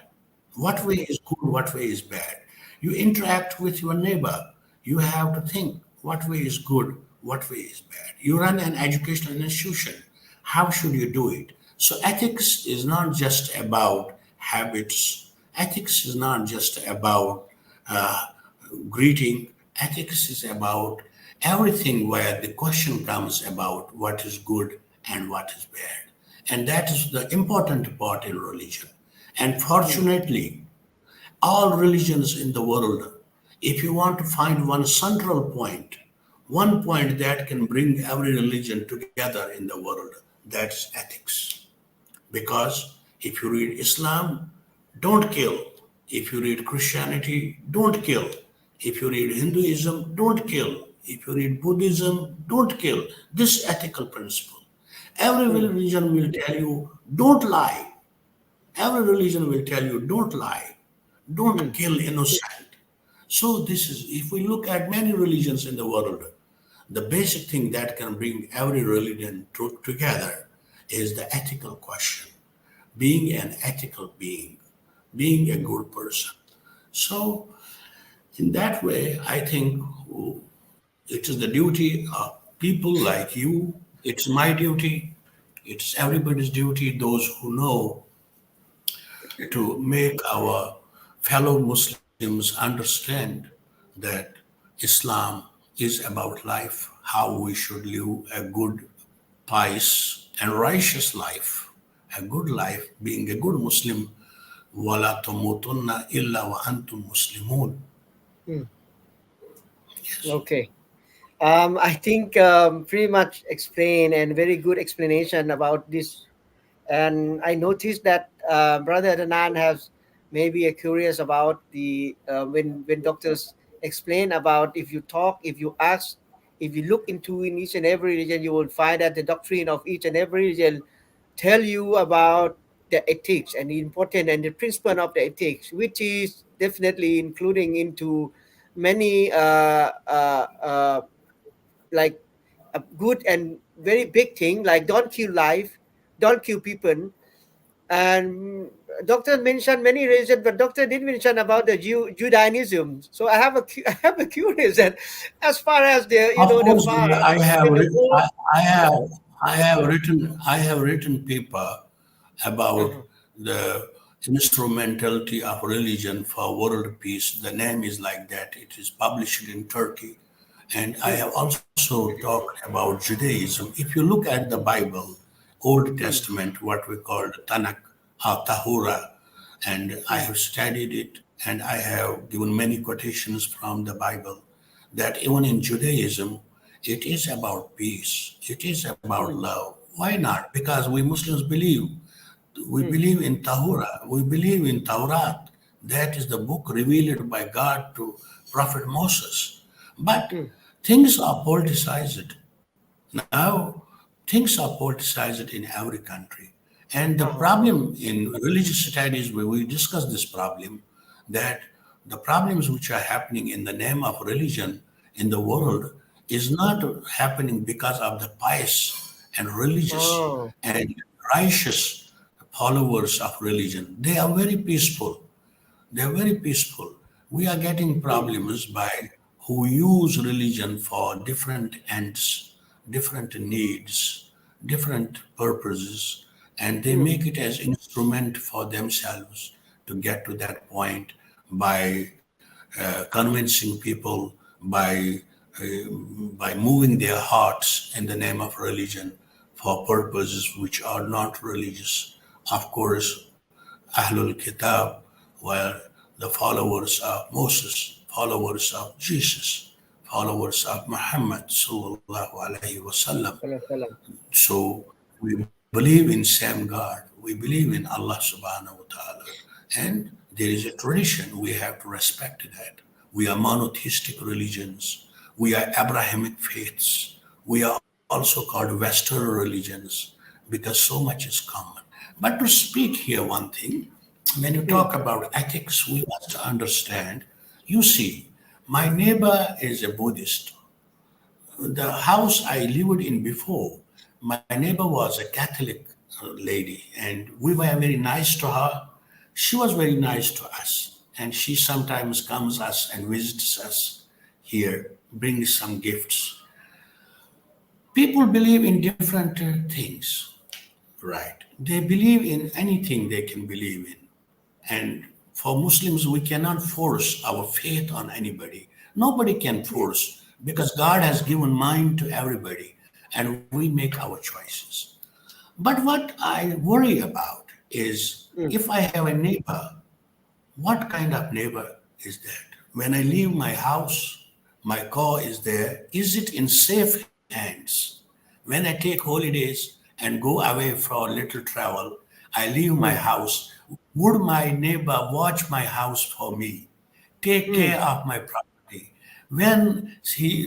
What way is good, what way is bad? You interact with your neighbor. You have to think what way is good, what way is bad. You run an educational institution. How should you do it? So ethics is not just about habits. Ethics is not just about greeting. Ethics is about everything where the question comes about what is good and what is bad. And that is the important part in religion. And fortunately, all religions in the world, if you want to find one central point, one point that can bring every religion together in the world, that's ethics. Because if you read Islam, don't kill. If you read Christianity, don't kill. If you read Hinduism, don't kill. If you read Buddhism, don't kill. This ethical principle. Every religion will tell you, don't lie. Every religion will tell you, don't lie. Don't kill innocent. So this is, if we look at many religions in the world, the basic thing that can bring every religion together is the ethical question. Being an ethical being, being a good person. So in that way, I think it is the duty of people like you. It's my duty. It's everybody's duty, those who know, to make our fellow Muslims understand that Islam is about life, how we should live a good, pious, and righteous life. A good life, being a good Muslim, وَلَا تَمُوتُنَّ إِلَّا وَأَنْتُمْ مُسْلِمُونَ. Okay. I think pretty much explain and very good explanation about this. And I noticed that Brother Adnan has maybe a curious about the when doctors explain about if you talk, if you ask, if you look into in each and every religion, you will find that the doctrine of each and every religion tell you about the ethics and the important and the principle of the ethics, which is definitely including into many like a good and very big thing, like don't kill life, don't kill people. And doctor mentioned many religions, but doctor didn't mention about the Judaism. So I have a curious that as far as the Of the course, far I have, in the world. I have written paper about the instrumentality of religion for world peace. The name is like that. It is published in Turkey. And I have also talked about Judaism. If you look at the Bible, Old Testament, what we call the Tanakh, Tahura, and I have studied it and I have given many quotations from the Bible that even in Judaism, it is about peace. It is about love. Why not? Because we Muslims believe. We believe in Tahura. We believe in Taurat. That is the book revealed by God to Prophet Moses. But things are politicized. Now, things are politicized in every country. And the problem in religious studies, where we discuss this problem, that the problems which are happening in the name of religion in the world is not happening because of the pious and religious and righteous followers of religion. They are very peaceful. They are very peaceful. We are getting problems by who use religion for different ends, different needs, different purposes, and they make it as instrument for themselves to get to that point by convincing people, by moving their hearts in the name of religion for purposes which are not religious. Of course, Ahlul Kitab were the followers of Moses, followers of Jesus, followers of Muhammad sallallahu alaihi wasallam. So we believe in same God. We believe in Allah subhanahu wa ta'ala. And there is a tradition. We have to respect that. We are monotheistic religions. We are Abrahamic faiths. We are also called Western religions because so much is common. But to speak here one thing, when you talk about ethics, we must understand, you see, my neighbor is a Buddhist. The house I lived in before, my neighbor was a Catholic lady, and we were very nice to her. She was very nice to us, and she sometimes comes us and visits us here, brings some gifts. People believe in different things. Right. They believe in anything they can believe in. And for Muslims, we cannot force our faith on anybody. Nobody can force because God has given mind to everybody and we make our choices. But what I worry about is if I have a neighbor, what kind of neighbor is that? When I leave my house, my car is there. Is it in safe hands? When I take holidays and go away for a little travel, I leave my house. Would my neighbor watch my house for me? Take care of my property. When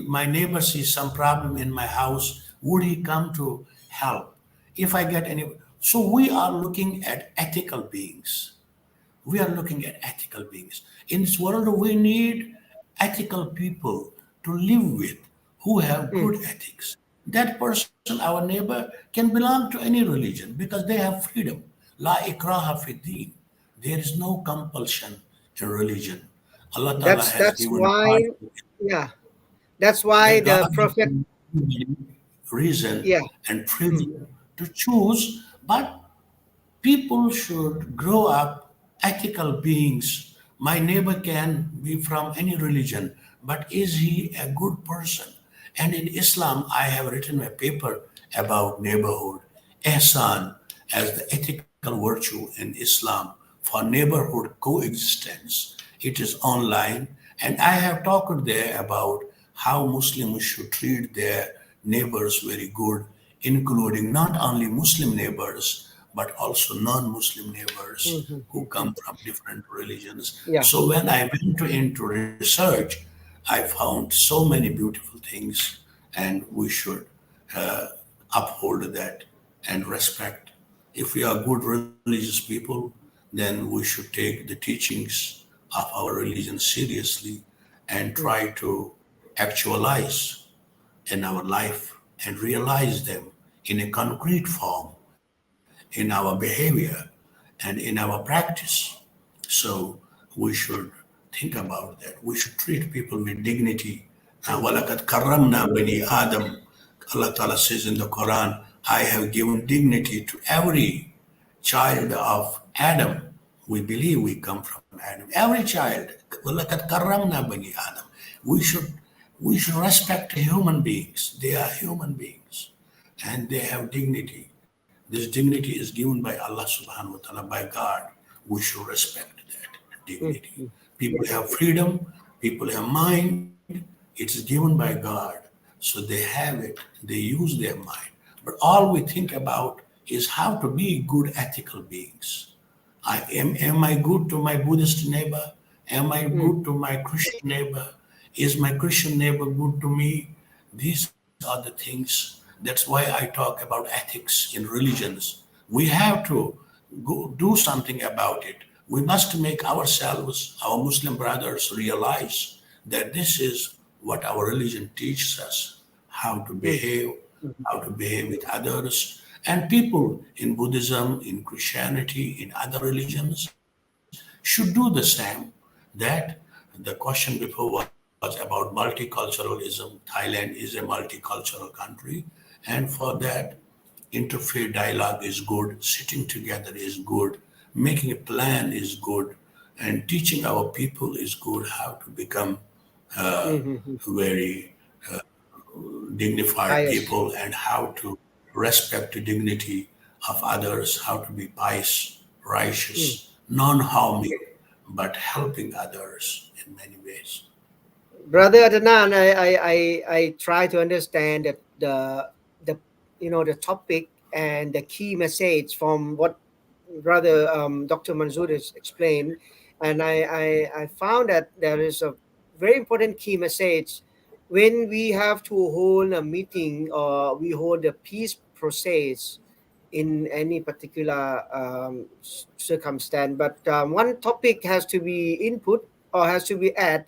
my neighbor sees some problem in my house, would he come to help? If I get any. So we are looking at ethical beings. We are looking at ethical beings. In this world, we need ethical people to live with who have good ethics. That person, our neighbor, can belong to any religion because they have freedom. La ikraha fi din. There is no compulsion in religion. Allah Ta'ala has That's given why, yeah, that's why God the Prophet, reason yeah, and freedom to choose, but people should grow up ethical beings. My neighbor can be from any religion, but is he a good person? And in Islam, I have written a paper about neighborhood, ihsan, as the ethical virtue in Islam for neighborhood coexistence. It is online, and I have talked there about how Muslims should treat their neighbors very good, including not only Muslim neighbors, but also non-Muslim neighbors who come from different religions. yeah, So when I went into research, I found so many beautiful things, and we should uphold that and respect. If we are good religious people, then we should take the teachings of our religion seriously and try to actualize in our life and realize them in a concrete form in our behavior and in our practice. So we should think about that. We should treat people with dignity. وَلَقَدْ كَرَّمْنَا بَنِي آدَمَ. Allah Ta'ala says in the Quran, I have given dignity to every child of Adam. We believe we come from Adam. Every child. وَلَقَدْ كَرَّمْنَا بَنِي آدَمَ. We should respect human beings. They are human beings and they have dignity. This dignity is given by Allah subhanahu wa ta'ala, by God. We should respect that dignity. People have freedom, people have mind. It is given by God. So they have it, they use their mind. But all we think about is how to be good ethical beings. Am I good to my Buddhist neighbor? Am I good to my Christian neighbor? Is my Christian neighbor good to me? These are the things. That's why I talk about ethics in religions. We have to go do something about it. We must make ourselves, our Muslim brothers, realize that this is what our religion teaches us, how to behave with others. And people in Buddhism, in Christianity, in other religions should do the same. That the question before was about multiculturalism. Thailand is a multicultural country. And for that, interfaith dialogue is good, sitting together is good, making a plan is good, and teaching our people is good how to become very dignified people and how to respect the dignity of others, how to be pious, righteous, non-harming, but helping others in many ways. Brother Adnan, I try to understand that the topic and the key message from what Brother Dr. Manzoor has explained, and I found that there is a very important key message when we have to hold a meeting or we hold a peace process in any particular circumstance. But one topic has to be input or has to be added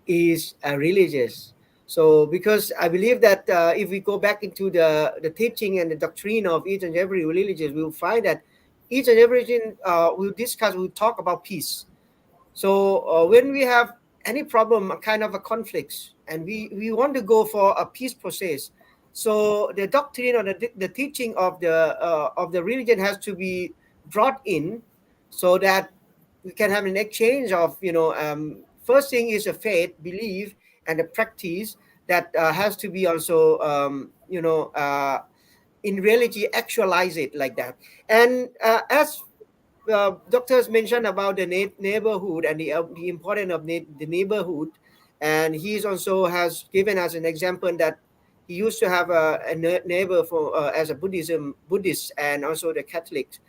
is religious. So because I believe that if we go back into the teaching and the doctrine of each and every religion, we'll find that each and every religion we'll talk about peace. So when we have any problem, a kind of a conflict, and we want to go for a peace process, So the doctrine or the teaching of the religion has to be brought in, so that we can have an exchange of first thing is a faith, belief, and a practice that has to be also in reality actualize it like that. And as doctors mentioned about the neighborhood and the importance of the neighborhood, and he also has given us an example that he used to have a neighbor for as a Buddhist and also the Catholics.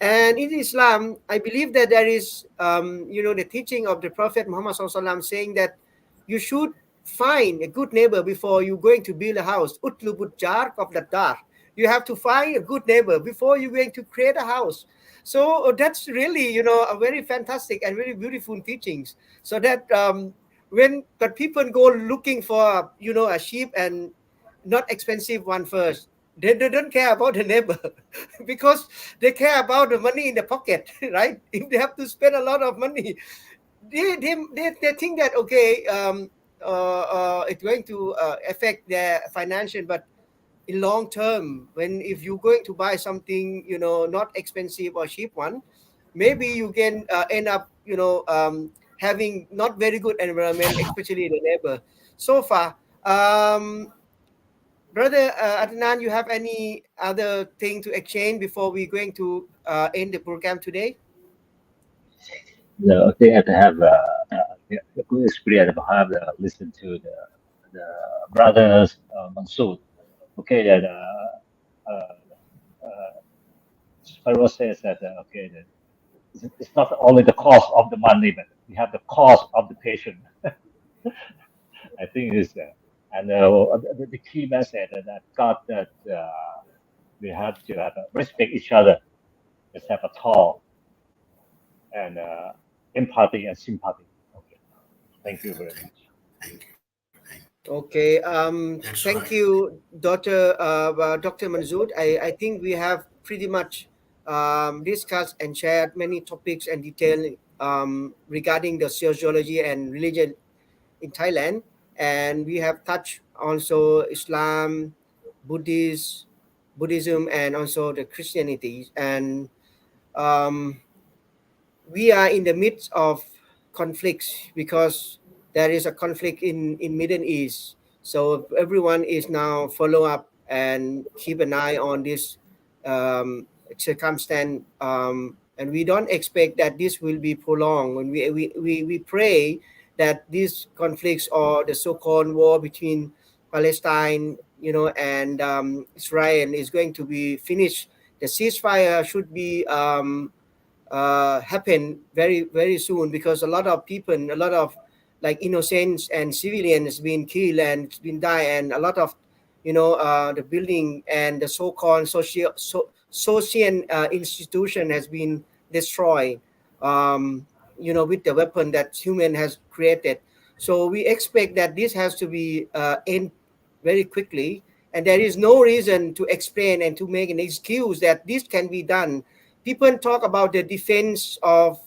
And in Islam, I believe that there is the teaching of the Prophet Muhammad SAW saying that you should find a good neighbor before you're going to build a house. Utlubut jar qabla dar. You have to find a good neighbor before you're going to create a house. So that's really, a very fantastic and very beautiful teachings. So that but people go looking for, a sheep and not expensive one first. They don't care about the neighbor because they care about the money in the pocket, right? If they have to spend a lot of money, they think that, okay, it's going to affect their financial, but in long term, if you're going to buy something, not expensive or cheap one, maybe you can end up, having not very good environment, especially the neighbor. So far, Brother Adnan, you have any other thing to exchange before we're going to end the program today? No, I think I have to have a good experience of have listen to the brothers Manzoor. Okay, that Pharaoh says that okay, that it's not only the cost of the money, but we have the cost of the patient. I think it's and the key message that God that we have to respect each other, let's have a talk and empathy and sympathy. Okay, thank you very much. Thank you. Okay, That's thank right. you, Dr. Manzoor. I think we have pretty much discussed and shared many topics and detail regarding the sociology and religion in Thailand, and we have touched also Islam, Buddhism, and also the Christianity. And we are in the midst of conflicts because there is a conflict in Middle East. So everyone is now follow up and keep an eye on this circumstance. And we don't expect that this will be prolonged. When we pray that these conflicts or the so-called war between Palestine, and Israel is going to be finished. The ceasefire should be happen very, very soon, because a lot of people, a lot of like innocents and civilians been killed and been died, and a lot of the building and the so-called social institution has been destroyed with the weapon that human has created. So we expect that this has to be end very quickly, and there is no reason to explain and to make an excuse that this can be done. People talk about the defense of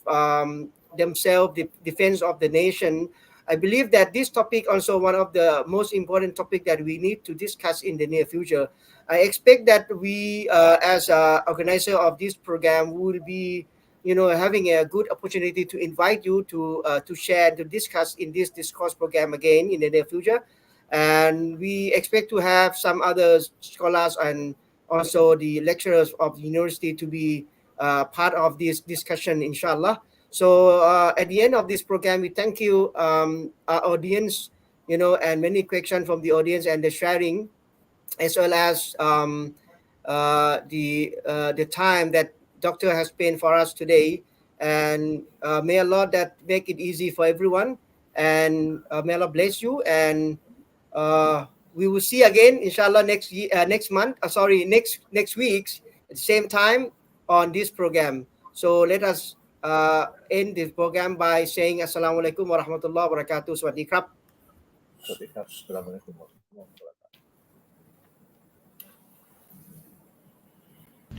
themselves, the defense of the nation. I believe that this topic also one of the most important topic that we need to discuss in the near future. I expect that we, as an organizer of this program, will be, having a good opportunity to invite you to share, to discuss in this discourse program again in the near future. And we expect to have some other scholars and also the lecturers of the university to be part of this discussion, inshallah. So at the end of this program, we thank you, our audience, and many questions from the audience and the sharing, as well as the time that Doctor has spent for us today. And may Allah that make it easy for everyone, and may Allah bless you. And we will see again, inshallah, next week at the same time on this program. So let us end this program by saying Assalamu alaikum wa rahmatullahi wa barakatuh. Sawasdee krab. สวัสดีครับอัสสลามุอะลัยกุมวะเราะห์มะตุลลอฮิวะบะเราะกาตุ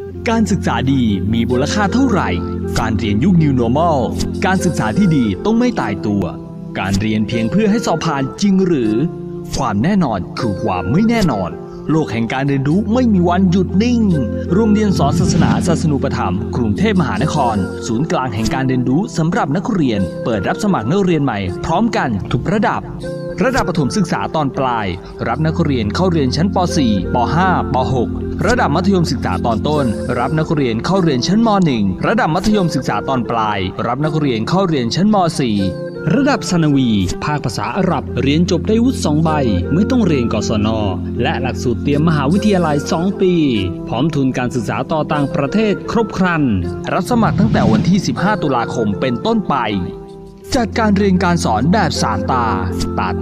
ฮ์ การศึกษาดีมีมูลค่าเท่าไหร่การเรียนยุค New Normal การศึกษาที่ดีต้องไม่ตายตัวการเรียนเพียงเพื่อให้สอบผ่านจริงหรือความแน่นอนคือความไม่แน่นอน โลกแห่งการเรียนรู้ไม่มีวันหยุดนิ่งโรงเรียนสอนศาสนาศาสนูปถัมภ์กรุงเทพมหานครศูนย์กลางแห่งการเรียนรู้สำหรับนักเรียนเปิดรับสมัครนักเรียนใหม่พร้อมกันทุกระดับประถมศึกษาตอนปลายรับนักเรียนเข้าเรียนชั้นป .4 ป .5 ป .6 ระดับมัธยมศึกษาตอนต้นรับนักเรียนเข้าเรียนชั้นม .1 ระดับมัธยมศึกษาตอนปลายรับนักเรียนเข้าเรียนชั้นม .4 ระดับสนวีภาคภาษาอาหรับเรียนจบได้วุฒิ2 ใบไม่ต้องเรียนกศน.และหลักสูตรเตรียมมหาวิทยาลัย2 ปีพร้อมทุนการศึกษาต่อต่างประเทศครบครันรับสมัครตั้งแต่วันที่15 ตุลาคมเป็นต้นไปจัดการเรียนการสอนแบบ3 ตา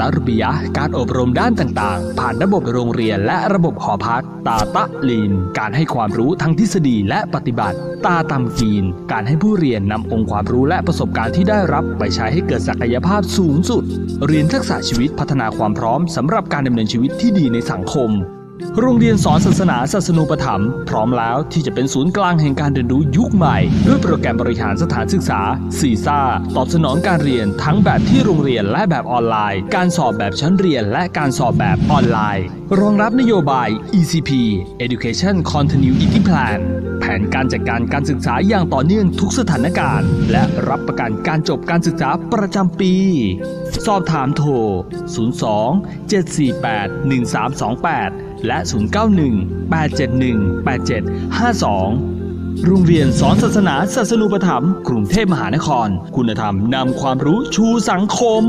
ตะรบียะห์การอบรมด้านต่างๆผ่านระบบโรงเรียนและระบบหอพักตะลีนการให้ความรู้ทั้งทฤษฎีและปฏิบัติตามกีนการให้ผู้เรียนนำองค์ความรู้และประสบการณ์ที่ได้รับไปใช้ให้เกิดศักยภาพสูงสุดเรียนทักษะชีวิตพัฒนาความพร้อมสำหรับการดำเนินชีวิตที่ดีในสังคมโรงเรียนสอนศาสนาศาสนูปถัมภ์พร้อมแล้วที่จะเป็นศูนย์กลางแห่งการเรียนรู้ยุคใหม่ด้วยโปรแกรมบริหารสถานศึกษาซีซ่าตอบสนองการเรียนทั้งแบบที่โรงเรียนและแบบออนไลน์การสอบแบบชั้นเรียนและการสอบแบบออนไลน์รองรับนโยบาย ECP Education Continuity Plan แผนการจัดการการศึกษาอย่างต่อเนื่องทุกสถานการณ์และรับประกันการจบการศึกษาประจำปีสอบถามโทร 02-748-1328 และ 091-871-8752 โรงเรียนสอนศาสนาศาสนูปถัมภ์กรุงเทพมหานครคุณธรรมนำความรู้ชูสังคม